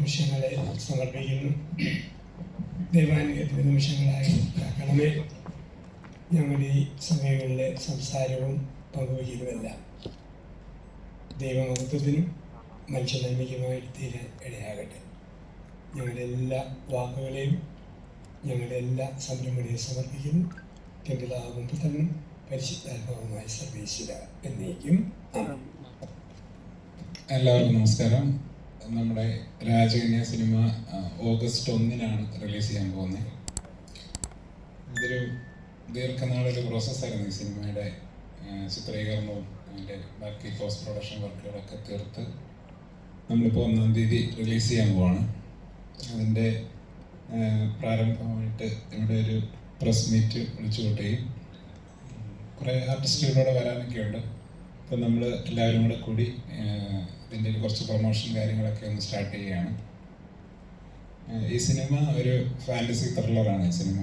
നിമിഷങ്ങളെ സമർപ്പിക്കുന്നു. ദൈവാനുഗ്രഹത്തിൻ്റെ നിമിഷങ്ങളായി കാക്കണമേ. ഞങ്ങളുടെ ഈ സമയങ്ങളിലെ സംസാരവും പങ്കുവയ്ക്കുന്നതല്ല ദൈവമഹത്വത്തിനും മനുഷ്യ നന്മയ്ക്കുമായിട്ട് തീരാൻ ഇടയാകട്ടെ. ഞങ്ങളുടെ എല്ലാ വാക്കുകളെയും ഞങ്ങളുടെ എല്ലാ സംരംഭങ്ങളെയും സമർപ്പിക്കുന്നു. പിതാവും പുത്രനും പരിശുദ്ധാത്മാവുമായ സർവേശ്വര എന്നേക്കും. എല്ലാവർക്കും നമസ്കാരം. നമ്മുടെ രാജകന്യ സിനിമ ഓഗസ്റ്റ് 1 റിലീസ് ചെയ്യാൻ പോകുന്നത്. ഇതൊരു ദീർഘനാളൊരു പ്രോസസ്സായിരുന്നു. ഈ സിനിമയുടെ ചിത്രീകരണവും അതിൻ്റെ ബാക്കി പോസ്റ്റ് പ്രൊഡക്ഷൻ വർക്കുകളൊക്കെ തീർത്ത് നമ്മളിപ്പോൾ 1 റിലീസ് ചെയ്യാൻ പോവാണ്. അതിൻ്റെ പ്രാരംഭമായിട്ട് ഇവിടെ ഒരു പ്രസ് മീറ്റ് വിളിച്ചു കൂട്ടുകയും കുറേ ആർട്ടിസ്റ്റുകളോടെ വരാനൊക്കെ ഉണ്ട്. അപ്പോൾ നമ്മൾ എല്ലാവരും കൂടെ കൂടി ഇതിൻ്റെ കുറച്ച് പ്രൊമോഷൻ കാര്യങ്ങളൊക്കെ ഒന്ന് സ്റ്റാർട്ട് ചെയ്യുകയാണ്. ഈ സിനിമ ഒരു ഫാൻറ്റസി ത്രില്ലറാണ്. ഈ സിനിമ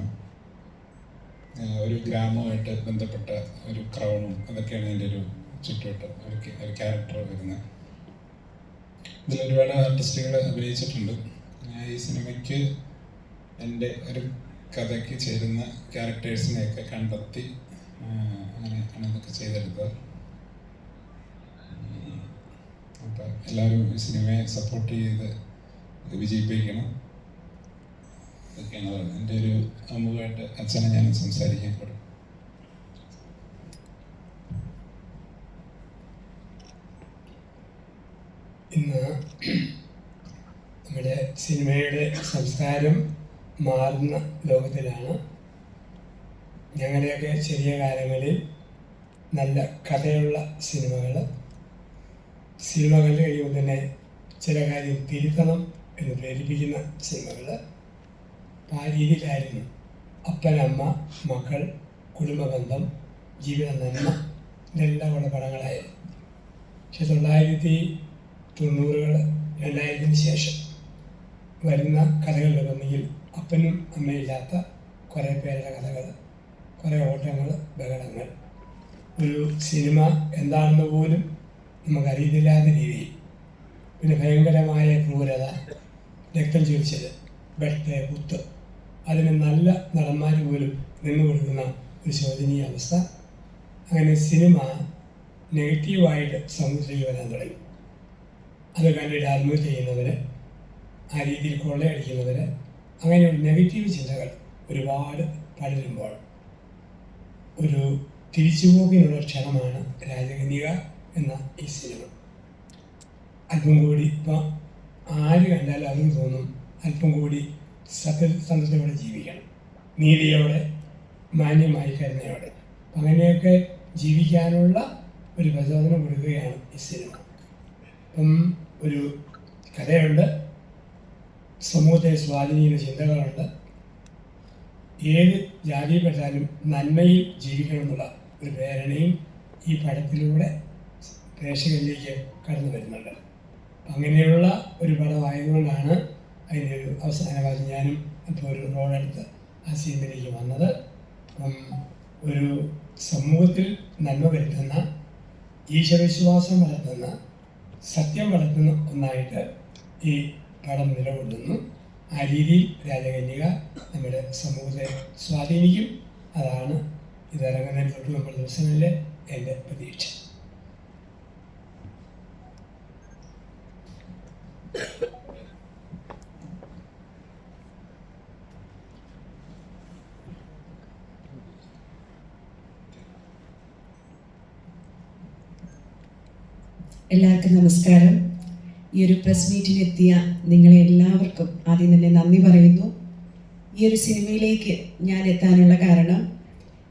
ഒരു ഗ്രാമവുമായിട്ട് ബന്ധപ്പെട്ട ഒരു ക്രൗണും അതൊക്കെയാണ് ഇതിൻ്റെ ഒരു ചുറ്റുവട്ടം ഒരു ക്യാരക്ടർ വരുന്നത്. ഇതിൽ ഒരുപാട് ആർട്ടിസ്റ്റുകൾ അഭിനയിച്ചിട്ടുണ്ട്. ഈ സിനിമയ്ക്ക് എൻ്റെ ഒരു കഥയ്ക്ക് ചേരുന്ന ക്യാരക്ടേഴ്സിനെയൊക്കെ കണ്ടെത്തി അങ്ങനെ ഇതൊക്കെ ചെയ്തെടുത്തത്. അപ്പം എല്ലാവരും ഈ സിനിമയെ സപ്പോർട്ട് ചെയ്ത് വിജയിപ്പിക്കണം. ഇതൊക്കെയാണ് എൻ്റെ ഒരു അമുഖമായിട്ട് അച്ഛനെ ഞാൻ സംസാരിക്കാൻ കൊടുക്കും. ഇന്ന് നമ്മുടെ സിനിമയുടെ സംസ്കാരം മാറുന്ന ലോകത്തിലാണ്. ഞങ്ങളുടെയൊക്കെ ചെറിയ കാലങ്ങളിൽ നല്ല കഥയുള്ള സിനിമകൾ കണ്ടു കഴിയുമ്പോൾ തന്നെ ചില കാര്യം തിരുത്തണം എന്ന് പ്രേരിപ്പിക്കുന്ന സിനിമകൾ. ആ രീതിയിലായിരുന്നു അപ്പനമ്മ മക്കൾ കുടുംബബന്ധം ജീവിത നന്മ ഇതെല്ലാം ഉള്ള പടങ്ങളായിരുന്നു. പക്ഷെ 1990 2000-ന് ശേഷം വരുന്ന കഥകളിൽ ഒന്നെങ്കിൽ അപ്പനും അമ്മയില്ലാത്ത കുറേ പേരുടെ കഥകൾ, കുറേ ഓട്ടങ്ങൾ, ബഹളങ്ങൾ, ഒരു സിനിമ എന്താണെന്ന് പോലും നമുക്കറിയത്തില്ലാത്ത രീതിയിൽ, പിന്നെ ഭയങ്കരമായ ക്രൂരത, രക്തം ചൊരിച്ചത്, വെട്ട്, കുത്ത്, അതിന് നല്ല നടന്മാർ പോലും നിന്നു കൊടുക്കുന്ന ഒരു ശോചനീയ അവസ്ഥ. അങ്ങനെ സിനിമ നെഗറ്റീവായിട്ട് സമൂഹത്തിലേക്ക് വരാൻ തുടങ്ങി. അത് കണ്ടിട്ട് ആത്മഹത്യ ചെയ്യുന്നവർ, ആ രീതിയിൽ കൊള്ളയടിക്കുന്നവർ, അങ്ങനെയുള്ള നെഗറ്റീവ് ചിന്തകൾ ഒരുപാട് പടരുമ്പോൾ ഒരു തിരിച്ചുപോക്കിനുള്ള ക്ഷണമാണ് രാജകന്യക എന്ന ഈ സിനിമ. അല്പം കൂടി ഇപ്പം ആര് കണ്ടാലും അവർക്ക് തോന്നും അല്പം കൂടി സത്യസന്ധതയോടെ ജീവിക്കണം, നീതിയോടെ, മാന്യമായി കരുണയോടെ. അങ്ങനെയൊക്കെ ജീവിക്കാനുള്ള ഒരു പ്രചോദനം കൊടുക്കുകയാണ് ഈ സിനിമ. ഇപ്പം ഒരു കഥയുണ്ട്, സമൂഹത്തെ സ്വാധീനിക്കുന്ന ചിന്തകളുണ്ട്. ഏത് ജാതിയിൽപ്പെട്ടാലും നന്മയിൽ ജീവിക്കണമെന്നുള്ള ഒരു പ്രേരണയും ഈ പടത്തിലൂടെ പ്രേക്ഷകരിലേക്ക് കടന്നു വരുന്നുണ്ട്. അങ്ങനെയുള്ള ഒരു പടമായതുകൊണ്ടാണ് അതിൻ്റെ ഒരു അവസാന ഭാഗം ഞാനും അപ്പോൾ ഒരു റോളെടുത്ത് ആ സിനിമയിലേക്ക് വന്നത്. ഒരു സമൂഹത്തിൽ നന്മ വരുത്തുന്ന, ഈശ്വരവിശ്വാസം വളർത്തുന്ന, സത്യം വളർത്തുന്ന ഒന്നായിട്ട് ഈ പടം നിലകൊള്ളുന്നു. ആ രീതിയിൽ രാജകന്യക നമ്മുടെ സമൂഹത്തെ സ്വാധീനിക്കും. അതാണ് ഇതിറങ്ങുന്നതിന് തൊട്ട് നമ്മുടെ ദിവസങ്ങളിലെ എൻ്റെ പ്രതീക്ഷ. എല്ലാവർക്കും നമസ്കാരം. ഈ ഒരു പ്രസ് മീറ്റിനെത്തിയ നിങ്ങളെ എല്ലാവർക്കും ആദ്യം തന്നെ നന്ദി പറയുന്നു. ഈ ഒരു സിനിമയിലേക്ക് ഞാൻ എത്താനുള്ള കാരണം,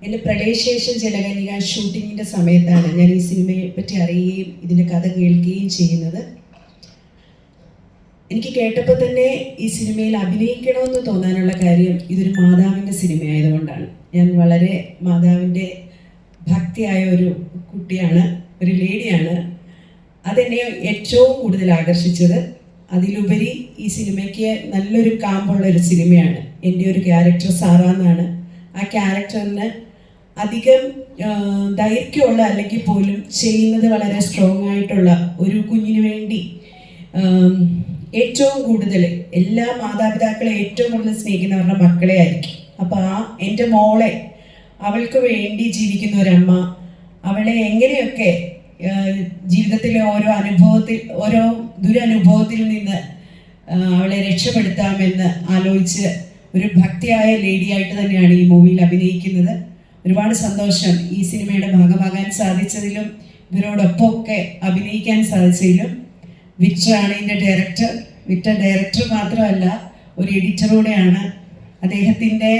എൻ്റെ പ്രളയശേഷം ജലകന്യക ഷൂട്ടിങ്ങിൻ്റെ സമയത്താണ് ഞാൻ ഈ സിനിമയെ പറ്റി അറിയുകയും ഇതിൻ്റെ കഥ കേൾക്കുകയും ചെയ്യുന്നത്. എനിക്ക് കേട്ടപ്പോൾ തന്നെ ഈ സിനിമയിൽ അഭിനയിക്കണമെന്ന് തോന്നാനുള്ള കാര്യം ഇതൊരു മാതാവിൻ്റെ സിനിമയായതുകൊണ്ടാണ്. ഞാൻ വളരെ മാതാവിൻ്റെ ഭക്തിയായ ഒരു കുട്ടിയാണ്, ഒരു ലേഡിയാണ്. അതെന്നെ ഏറ്റവും കൂടുതൽ ആകർഷിച്ചത്. അതിലുപരി ഈ സിനിമയ്ക്ക് നല്ലൊരു കാമ്പുള്ളൊരു സിനിമയാണ്. എൻ്റെ ഒരു ക്യാരക്ടർ സാറ എന്നാണ്. ആ ക്യാരക്ടറിന് അധികം ദൈർഘ്യമുള്ള അല്ലെങ്കിൽ പോലും ചെയ്യുന്നത് വളരെ സ്ട്രോങ് ആയിട്ടുള്ള ഒരു കുഞ്ഞിന് വേണ്ടി ഏറ്റവും കൂടുതൽ എല്ലാ മാതാപിതാക്കളെ ഏറ്റവും കൂടുതൽ സ്നേഹിക്കുന്നവരുടെ മക്കളെ ആയിരിക്കും. അപ്പോൾ എൻ്റെ മോളെ, അവൾക്ക് വേണ്ടി ജീവിക്കുന്ന ഒരമ്മ, അവളെ എങ്ങനെയൊക്കെ ജീവിതത്തിലെ ഓരോ ദുരനുഭവത്തിൽ നിന്ന് അവളെ രക്ഷപ്പെടുത്താമെന്ന് ആലോചിച്ച് ഒരു ഭക്തിയായ ലേഡിയായിട്ട് തന്നെയാണ് ഈ മൂവിയിൽ അഭിനയിക്കുന്നത്. ഒരുപാട് സന്തോഷം ഈ സിനിമയുടെ ഭാഗമാകാൻ സാധിച്ചതിലും ഇവരോടൊപ്പമൊക്കെ അഭിനയിക്കാൻ സാധിച്ചതിലും. വിക്ടറാണ് ഇതിൻ്റെ ഡയറക്ടർ. വിക്ടർ ഡയറക്ടർ മാത്രമല്ല, ഒരു എഡിറ്ററൂടെയാണ്. അദ്ദേഹത്തിൻ്റെ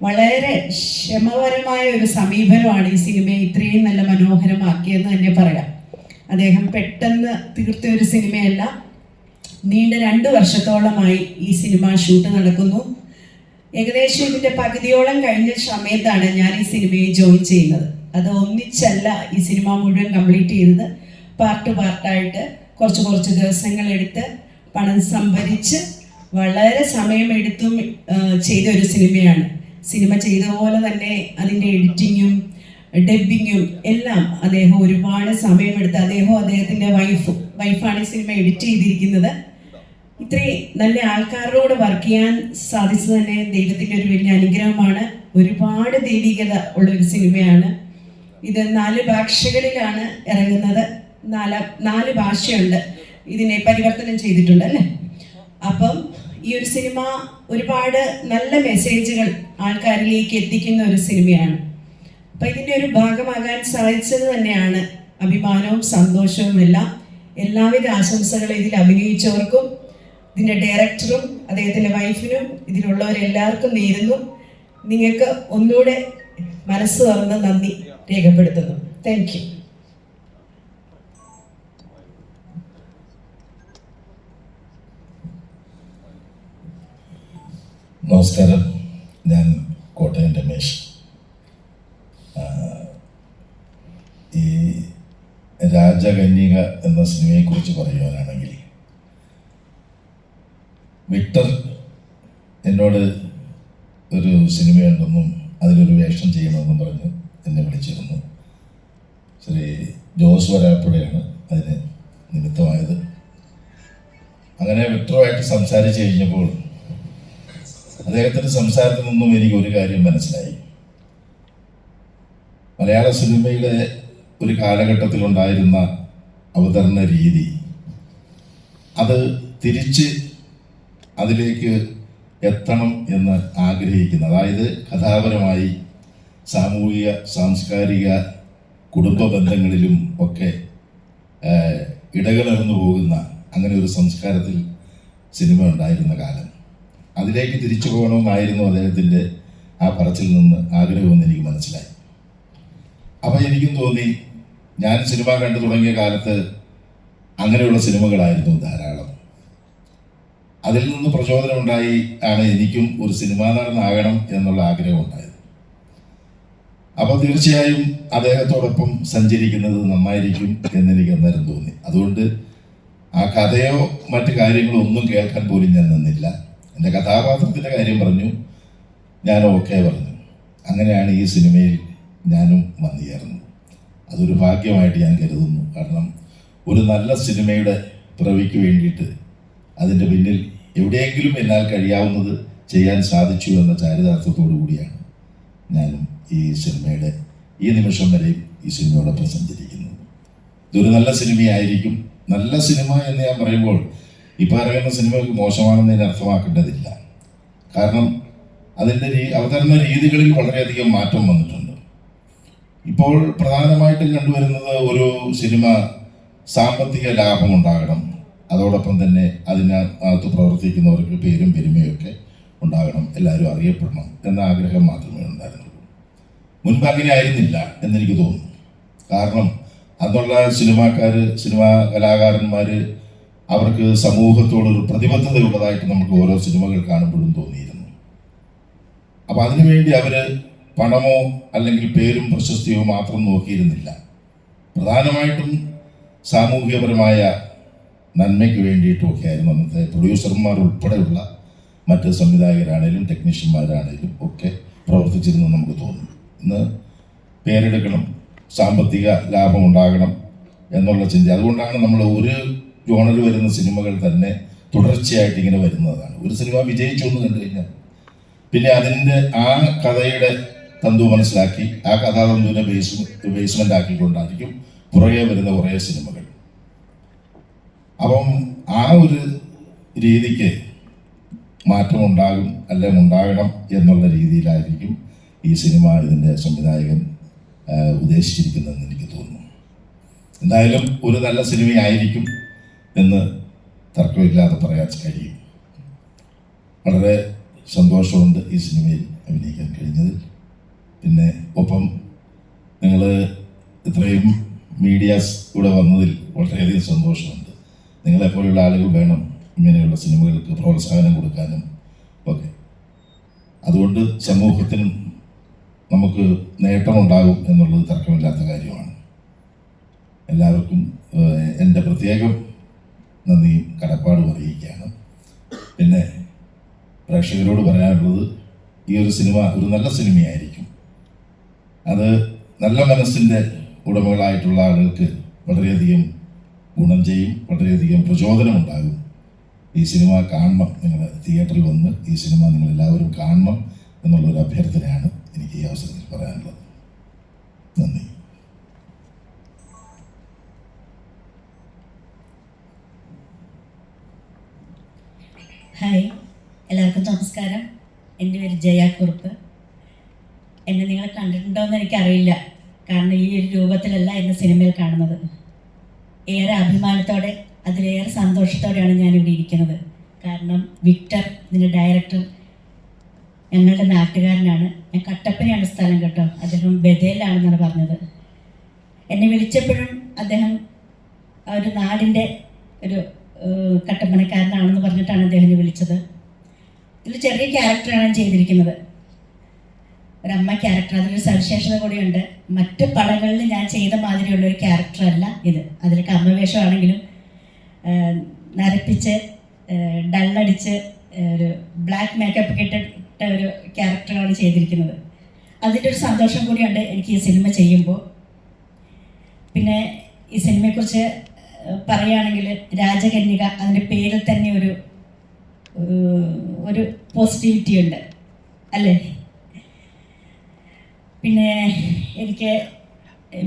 വളരെ ക്ഷമപരമായ ഒരു സമീപനമാണ് ഈ സിനിമയെ ഇത്രയും നല്ല മനോഹരമാക്കിയെന്ന് തന്നെ പറയാം. അദ്ദേഹം പെട്ടെന്ന് തീർത്ത ഒരു സിനിമയല്ല, നീണ്ട 2 വർഷത്തോളമായി ഈ സിനിമ ഷൂട്ട് നടക്കുന്നു. ഏകദേശം ഇതിൻ്റെ പകുതിയോളം കഴിഞ്ഞ സമയത്താണ് ഞാൻ ഈ സിനിമയെ ജോയിൻ ചെയ്യുന്നത്. അത് ഒന്നിച്ചല്ല ഈ സിനിമ മുഴുവൻ കംപ്ലീറ്റ് ചെയ്തത്, പാർട്ടായിട്ട് കുറച്ച് ദിവസങ്ങളെടുത്ത് പണം സംഭരിച്ച് വളരെ സമയമെടുത്തും ചെയ്ത ഒരു സിനിമയാണ്. സിനിമ ചെയ്ത പോലെ തന്നെ അതിൻ്റെ എഡിറ്റിങ്ങും ഡബ്ബിങ്ങും എല്ലാം അദ്ദേഹം ഒരുപാട് സമയമെടുത്ത്, അദ്ദേഹത്തിൻ്റെ വൈഫാണ് ഈ സിനിമ എഡിറ്റ് ചെയ്തിരിക്കുന്നത്. ഇത്രയും നല്ല ആൾക്കാരോട് വർക്ക് ചെയ്യാൻ സാധിച്ചത് തന്നെ ദൈവത്തിൻ്റെ ഒരു വലിയ അനുഗ്രഹമാണ്. ഒരുപാട് ദൈവികത ഉള്ളൊരു സിനിമയാണ് ഇത്. 4 ഭാഷകളിലാണ് ഇറങ്ങുന്നത്. 4 ഭാഷയുണ്ട് ഇതിനെ പരിവർത്തനം ചെയ്തിട്ടുണ്ട് അല്ലേ. അപ്പം ഈ ഒരു സിനിമ ഒരുപാട് നല്ല മെസ്സേജുകൾ ആൾക്കാരിലേക്ക് എത്തിക്കുന്ന ഒരു സിനിമയാണ്. അപ്പം ഇതിൻ്റെ ഒരു ഭാഗമാകാൻ സാധിച്ചത് തന്നെയാണ് അഭിമാനവും സന്തോഷവും എല്ലാം. എല്ലാവിധ ആശംസകളും ഇതിൽ അഭിനയിച്ചവർക്കും ഇതിൻ്റെ ഡയറക്ടറും അദ്ദേഹത്തിൻ്റെ വൈഫിനും ഇതിലുള്ളവരെല്ലാവർക്കും നേരുന്നു. നിങ്ങൾക്ക് ഒന്നുകൂടെ മനസ്സ് തുറന്ന് നന്ദി രേഖപ്പെടുത്തുന്നു. Thank you. നമസ്കാരം, ഞാൻ കോട്ടയം രമേശ്. ഈ രാജകന്യക എന്ന സിനിമയെക്കുറിച്ച് പറയുവാനാണെങ്കിൽ, വിക്ടർ എന്നോട് ഒരു സിനിമയുണ്ടെന്നും അതിലൊരു വേഷം ചെയ്യണമെന്നും പറഞ്ഞ് എന്നെ വിളിച്ചിരുന്നു. ശ്രീ ജോസ് വരാപ്പുഴയാണ് അതിന് നിമിത്തമായത്. അങ്ങനെ വിക്ടറുമായിട്ട് സംസാരിച്ച് കഴിഞ്ഞപ്പോൾ അദ്ദേഹത്തിൻ്റെ സംസാരത്തിൽ നിന്നും എനിക്ക് ഒരു കാര്യം മനസ്സിലായി. മലയാള സിനിമയുടെ ഒരു കാലഘട്ടത്തിലുണ്ടായിരുന്ന അവതരണ രീതി, അത് തിരിച്ച് അതിലേക്ക് എത്തണം എന്ന് ആഗ്രഹിക്കുന്ന, അതായത് കഥാപരമായി സാമൂഹിക സാംസ്കാരിക കുടുംബ ബന്ധങ്ങളിലും ഒക്കെ ഇടകലർന്നു പോകുന്ന അങ്ങനെ ഒരു സംസ്കാരത്തിൽ സിനിമ ഉണ്ടായിരുന്ന കാലം, അതിലേക്ക് തിരിച്ചു പോകണമെന്നായിരുന്നു അദ്ദേഹത്തിൻ്റെ ആ പറച്ചിൽ നിന്ന് ആഗ്രഹമെന്ന് എനിക്ക് മനസ്സിലായി. അപ്പോൾ എനിക്കും തോന്നി, ഞാൻ സിനിമ കണ്ടു തുടങ്ങിയ കാലത്ത് അങ്ങനെയുള്ള സിനിമകളായിരുന്നു ധാരാളം. അതിൽ നിന്ന് പ്രചോദനമുണ്ടായി ആണ് എനിക്കും ഒരു സിനിമാ നടനാകണം എന്നുള്ള ആഗ്രഹം ഉണ്ടായത്. അപ്പോൾ തീർച്ചയായും അദ്ദേഹത്തോടൊപ്പം സഞ്ചരിക്കുന്നത് നന്നായിരിക്കും എന്നെനിക്ക് അന്നേരം തോന്നി. അതുകൊണ്ട് ആ കഥയോ മറ്റു കാര്യങ്ങളോ ഒന്നും കേൾക്കാൻ പോലും ഞാൻ നിന്നില്ല. എൻ്റെ കഥാപാത്രത്തിൻ്റെ കാര്യം പറഞ്ഞു, ഞാൻ ഓക്കെ പറഞ്ഞു. അങ്ങനെയാണ് ഈ സിനിമയിൽ ഞാനും വന്നു ചേർന്നത്. അതൊരു ഭാഗ്യമായിട്ട് ഞാൻ കരുതുന്നു. കാരണം ഒരു നല്ല സിനിമയുടെ പിറവിക്ക് വേണ്ടിയിട്ട് അതിൻ്റെ പിന്നിൽ എവിടെയെങ്കിലും എന്നാൽ കഴിയാവുന്നത് ചെയ്യാൻ സാധിച്ചു എന്ന ചാരിതാർത്ഥത്തോടു കൂടിയാണ് ഞാനും ഈ സിനിമയുടെ ഈ നിമിഷം വരെയും ഈ സിനിമയോടൊപ്പം സഞ്ചരിക്കുന്നത്. ഇതൊരു നല്ല സിനിമയായിരിക്കും. നല്ല സിനിമ എന്ന് ഞാൻ പറയുമ്പോൾ ഇപ്പോൾ ഇറങ്ങുന്ന സിനിമയ്ക്ക് മോശമാണെന്നതിന് അർത്ഥമാക്കേണ്ടതില്ല. കാരണം അതിൻ്റെ അവതരണ രീതികളിൽ വളരെയധികം മാറ്റം വന്നിട്ടുണ്ട്. ഇപ്പോൾ പ്രധാനമായിട്ടും കണ്ടുവരുന്നത് ഒരു സിനിമ സാമ്പത്തിക ലാഭമുണ്ടാകണം, അതോടൊപ്പം തന്നെ അതിനകത്ത് പ്രവർത്തിക്കുന്നവർക്ക് പേരും പെരുമയൊക്കെ ഉണ്ടാകണം, എല്ലാവരും അറിയപ്പെടണം എന്ന ആഗ്രഹം മാത്രമേ ഉണ്ടായിരുന്നുള്ളൂ. മുൻപ് അങ്ങനെ ആയിരുന്നില്ല എന്നെനിക്ക് തോന്നുന്നു. കാരണം അന്നുള്ള സിനിമാ കലാകാരന്മാർ അവർക്ക് സമൂഹത്തോടൊരു പ്രതിബദ്ധതയുള്ളതായിട്ട് നമുക്ക് ഓരോ സിനിമകൾ കാണുമ്പോഴും തോന്നിയിരുന്നു. അപ്പം അതിനുവേണ്ടി അവർ പണമോ അല്ലെങ്കിൽ പേരും പ്രശസ്തിയോ മാത്രം നോക്കിയിരുന്നില്ല. പ്രധാനമായിട്ടും സാമൂഹികപരമായ നന്മയ്ക്ക് വേണ്ടിയിട്ടുമൊക്കെ ആയിരുന്നു അന്നത്തെ പ്രൊഡ്യൂസർമാർ ഉൾപ്പെടെയുള്ള മറ്റ് സംവിധായകരാണേലും ടെക്നീഷ്യന്മാരാണേലും ഒക്കെ പ്രവർത്തിച്ചിരുന്നു നമുക്ക് തോന്നും. ഇന്ന് പേരെടുക്കണം, സാമ്പത്തിക ലാഭമുണ്ടാകണം എന്നുള്ള ചിന്ത. അതുകൊണ്ടാണ് നമ്മൾ ഒരു ജോണറിൽ വരുന്ന സിനിമകൾ തന്നെ തുടർച്ചയായിട്ട് ഇങ്ങനെ വരുന്നതാണ്. ഒരു സിനിമ വിജയിച്ചു എന്ന് കണ്ടു കഴിഞ്ഞാൽ പിന്നെ അതിൻ്റെ ആ കഥയുടെ തന്തു മനസ്സിലാക്കി ആ കഥാതന്തുവിനെ ബേസ്മെൻ്റ് ആക്കിക്കൊണ്ടായിരിക്കും പുറകെ വരുന്ന കുറേ സിനിമകൾ. അപ്പം ആ ഒരു രീതിക്ക് മാറ്റമുണ്ടാകും, അല്ലെങ്കിൽ ഉണ്ടാകണം എന്നുള്ള രീതിയിലായിരിക്കും ഈ സിനിമ ഇതിൻ്റെ സംവിധായകൻ ഉദ്ദേശിച്ചിരിക്കുന്നതെന്ന് എനിക്ക് തോന്നുന്നു. എന്തായാലും ഒരു നല്ല സിനിമയായിരിക്കും എന്ന് തർക്കമില്ലാതെ പറയാൻ കഴിയും. വളരെ സന്തോഷമുണ്ട് ഈ സിനിമയിൽ അഭിനയിക്കാൻ കഴിഞ്ഞതിൽ. പിന്നെ ഒപ്പം നിങ്ങൾ ഇത്രയും മീഡിയാസ് ഇവിടെ വന്നതിൽ വളരെയധികം സന്തോഷമുണ്ട്. നിങ്ങളെപ്പോലുള്ള ആളുകൾ വേണം ഇങ്ങനെയുള്ള സിനിമകൾക്ക് പ്രോത്സാഹനം കൊടുക്കാനും ഒക്കെ. അതുകൊണ്ട് സമൂഹത്തിനും നമുക്ക് നേട്ടമുണ്ടാകും എന്നുള്ളത് തർക്കമില്ലാത്ത കാര്യമാണ്. എല്ലാവർക്കും എൻ്റെ പ്രത്യേകം നന്ദിയും കടപ്പാടും അറിയിക്കുകയാണ്. പിന്നെ പ്രേക്ഷകരോട് പറയാനുള്ളത്, ഈ ഒരു സിനിമ ഒരു നല്ല സിനിമയായിരിക്കും. അത് നല്ല മനസ്സിൻ്റെ ഉടമകളായിട്ടുള്ള ആളുകൾക്ക് വളരെയധികം ഗുണം ചെയ്യും, വളരെയധികം പ്രചോദനമുണ്ടാകും. ഈ സിനിമ കാണണം, നിങ്ങൾ തിയേറ്ററിൽ വന്ന് ഈ സിനിമ നിങ്ങളെല്ലാവരും കാണണം എന്നുള്ളൊരു അഭ്യർത്ഥനയാണ് എനിക്ക് ഈ അവസരത്തിൽ പറയാനുള്ളത്. നന്ദി. ഹായ്, എല്ലാവർക്കും നമസ്കാരം. എൻ്റെ പേര് ജയ കുറുപ്പ്. എന്നെ നിങ്ങൾ കണ്ടിട്ടുണ്ടോയെന്ന് എനിക്കറിയില്ല, കാരണം ഈ ഒരു രൂപത്തിലല്ല എന്നെ സിനിമയിൽ കാണുന്നത്. ഏറെ അഭിമാനത്തോടെ, അതിലേറെ സന്തോഷത്തോടെയാണ് ഞാനിവിടെ ഇരിക്കുന്നത്. കാരണം വിക്ടർ, ഇതിൻ്റെ ഡയറക്ടർ, ഞങ്ങളുടെ നാട്ടുകാരനാണ്. ഞാൻ കട്ടപ്പനയാണ് സ്ഥലം കേട്ടോ, അദ്ദേഹം ബദേലാണെന്നാണ് പറഞ്ഞത്. എന്നെ വിളിച്ചപ്പോഴും അദ്ദേഹം ആ ഒരു നാടിൻ്റെ ഒരു കട്ടപ്പനക്കാരനാണെന്ന് പറഞ്ഞിട്ടാണ് അദ്ദേഹം വിളിച്ചത്. ഇതിൽ ചെറിയ ക്യാരക്ടറാണ് ചെയ്തിരിക്കുന്നത്, ഒരമ്മ ക്യാരക്ടർ. അതിലൊരു സവിശേഷത കൂടിയുണ്ട്. മറ്റ് പടങ്ങളിൽ ഞാൻ ചെയ്ത മാതിരിയുള്ള ഒരു ക്യാരക്ടറല്ല ഇത്. അതിലൊക്കെ അമ്മവേഷമാണെങ്കിലും നരപ്പിച്ച് ഡള്ളടിച്ച് ഒരു ബ്ലാക്ക് മേക്കപ്പ് ഇട്ടിട്ട ഒരു ക്യാരക്ടറാണ് ചെയ്തിരിക്കുന്നത്. അതിൻ്റെ ഒരു സന്തോഷം കൂടിയുണ്ട് എനിക്ക് ഈ സിനിമ ചെയ്യുമ്പോൾ. പിന്നെ ഈ സിനിമയെക്കുറിച്ച് പറയുകയാണെങ്കിൽ രാജകന്യക, അതിൻ്റെ പേരിൽ തന്നെ ഒരു പോസിറ്റിവിറ്റി ഉണ്ട് അല്ലേ. പിന്നെ എനിക്ക്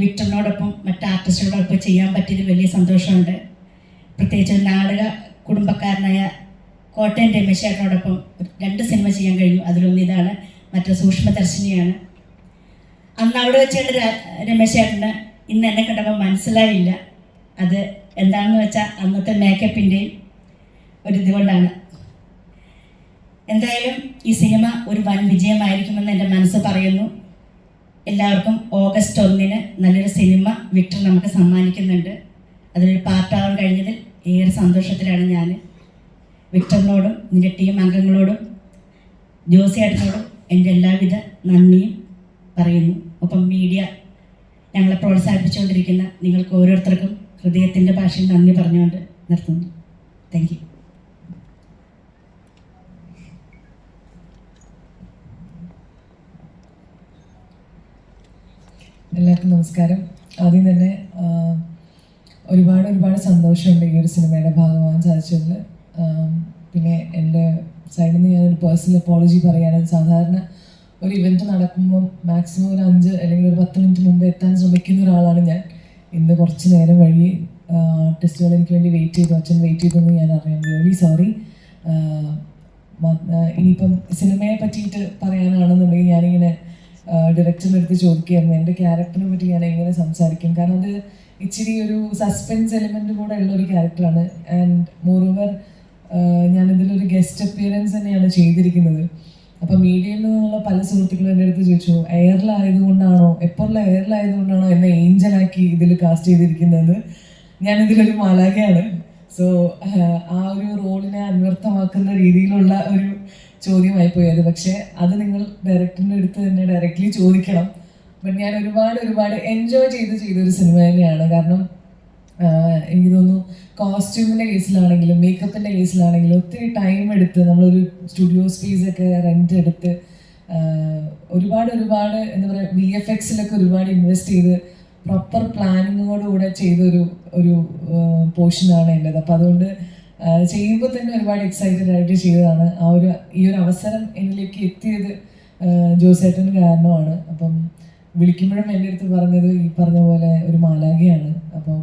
വിക്ടറിനോടൊപ്പം മറ്റ് ആർട്ടിസ്റ്റുകളോടൊപ്പം ചെയ്യാൻ പറ്റിയതിൽ വലിയ സന്തോഷമുണ്ട്. പ്രത്യേകിച്ച് നാടക കുടുംബക്കാരനായ കോട്ടയം രമേശേട്ടനോടൊപ്പം 2 സിനിമ ചെയ്യാൻ കഴിഞ്ഞു. അതിലൊന്ന് ഇതാണ്, മറ്റേ സൂക്ഷ്മദർശിനിയാണ്. അന്ന് അവിടെ വെച്ചുകൊണ്ട് രമേശേട്ടന് ഇന്ന് എന്നെ കണ്ടപ്പോൾ മനസ്സിലായില്ല. അത് എന്താണെന്ന് വെച്ചാൽ അന്നത്തെ മേക്കപ്പിൻ്റെയും ഒരിതുകൊണ്ടാണ്. എന്തായാലും ഈ സിനിമ ഒരു വൻ വിജയമായിരിക്കുമെന്ന് എൻ്റെ മനസ്സ് പറയുന്നു. എല്ലാവർക്കും ഓഗസ്റ്റ് 1 നല്ലൊരു സിനിമ വിക്ടർ നമുക്ക് സമ്മാനിക്കുന്നുണ്ട്. അതിലൊരു പാർട്ടാവാൻ കഴിഞ്ഞതിൽ ഏറെ സന്തോഷത്തിലാണ് ഞാൻ. വിക്ടറിനോടും ഇതിൻ്റെ ടീം അംഗങ്ങളോടും ജോസിയേട്ടനോടും എൻ്റെ എല്ലാവിധ നന്ദിയും പറയുന്നു. ഒപ്പം മീഡിയ ഞങ്ങളെ പ്രോത്സാഹിപ്പിച്ചുകൊണ്ടിരിക്കുന്ന നിങ്ങൾക്ക് ഓരോരുത്തർക്കും ഹൃദയത്തിൻ്റെ ഭാഷയിൽ നന്ദി പറഞ്ഞുകൊണ്ട് നിർത്തുന്നു. Thank you. എല്ലാവർക്കും നമസ്കാരം. ആദ്യം തന്നെ ഒരുപാട് സന്തോഷമുണ്ട് ഈ ഒരു സിനിമയുടെ ഭാഗമാകാൻ സാധിച്ചതിൽ. പിന്നെ എൻ്റെ സൈഡിൽ നിന്ന് ഞാനൊരു പേഴ്സണൽ അപ്പോളജി പറയുകയാണ്. സാധാരണ ഒരു ഇവൻറ്റ് നടക്കുമ്പം മാക്സിമം ഒരു 5 അല്ലെങ്കിൽ ഒരു 10 മിനിറ്റ് മുമ്പ് എത്താൻ ശ്രമിക്കുന്ന ഒരാളാണ് ഞാൻ. ഇന്ന് കുറച്ച് നേരം വഴി ആർട്ടിസ്റ്റുകൾ എനിക്ക് വേണ്ടി വെയിറ്റ് ചെയ്തു, അച്ഛൻ വെയിറ്റ് ചെയ്തെന്ന് ഞാൻ അറിയാം. Really sorry. ഇനിയിപ്പം സിനിമയെ പറ്റിയിട്ട് പറയാനാണെന്നുണ്ടെങ്കിൽ ഞാനിങ്ങനെ ഡയറക്ടറിൻ്റെ അടുത്ത് ചോദിക്കുകയായിരുന്നു എൻ്റെ ക്യാരക്ടറിനെ പറ്റി ഞാൻ എങ്ങനെ സംസാരിക്കും. കാരണം അത് ഇച്ചിരി ഒരു സസ്പെൻസ് എലിമെൻ്റ് കൂടെ ഉള്ള ഒരു ക്യാരക്ടറാണ്. ആൻഡ് മോറോവർ ഞാനിതിലൊരു ഗസ്റ്റ് അപ്പിയറൻസ് തന്നെയാണ് ചെയ്തിരിക്കുന്നത്. അപ്പം മീഡിയയിൽ നിന്നുള്ള പല സുഹൃത്തുക്കളും എൻ്റെ അടുത്ത് ചോദിച്ചു, എയറിലായതുകൊണ്ടാണോ, എപ്പോഴുള്ള എയറിലായതുകൊണ്ടാണോ എന്നെ ഏഞ്ചലാക്കി ഇതിൽ കാസ്റ്റ് ചെയ്തിരിക്കുന്നത്. ഞാനിതിലൊരു മാലാഖയാണ്. സോ ആ ഒരു റോളിനെ അന്വർത്ഥമാക്കുന്ന രീതിയിലുള്ള ഒരു ചോദ്യമായി പോയത്. പക്ഷേ അത് നിങ്ങൾ ഡയറക്ടറിൻ്റെ അടുത്ത് തന്നെ ഡയറക്റ്റ്ലി ചോദിക്കണം. ബട്ട് ഞാൻ ഒരുപാട് എൻജോയ് ചെയ്തൊരു സിനിമ തന്നെയാണ്. കാരണം എനിക്ക് തോന്നുന്നു കോസ്റ്റ്യൂമിൻ്റെ കേസിലാണെങ്കിലും മേക്കപ്പിൻ്റെ കേസിലാണെങ്കിലും ഒത്തിരി ടൈം എടുത്ത് നമ്മളൊരു സ്റ്റുഡിയോ സ്പേസൊക്കെ റെൻ്റ് എടുത്ത് ഒരുപാട് എന്താ പറയുക VFXലൊക്കെ ഒരുപാട് ഇൻവെസ്റ്റ് ചെയ്ത് പ്രോപ്പർ പ്ലാനിങ്ങോടുകൂടെ ചെയ്തൊരു പോർഷനാണ് എൻ്റെത്. അപ്പോൾ അതുകൊണ്ട് ചെയ്യുമ്പോൾ തന്നെ ഒരുപാട് എക്സൈറ്റഡ് ആയിട്ട് ചെയ്തതാണ്. ഈ ഒരു അവസരം എന്നിലേക്ക് എത്തിയത് ജോസേട്ടൻ കാരണമാണ്. അപ്പം വിളിക്കുമ്പോഴും എൻ്റെ അടുത്ത് പറഞ്ഞത് ഈ പറഞ്ഞ പോലെ ഒരു മാലാഖയാണ്. അപ്പം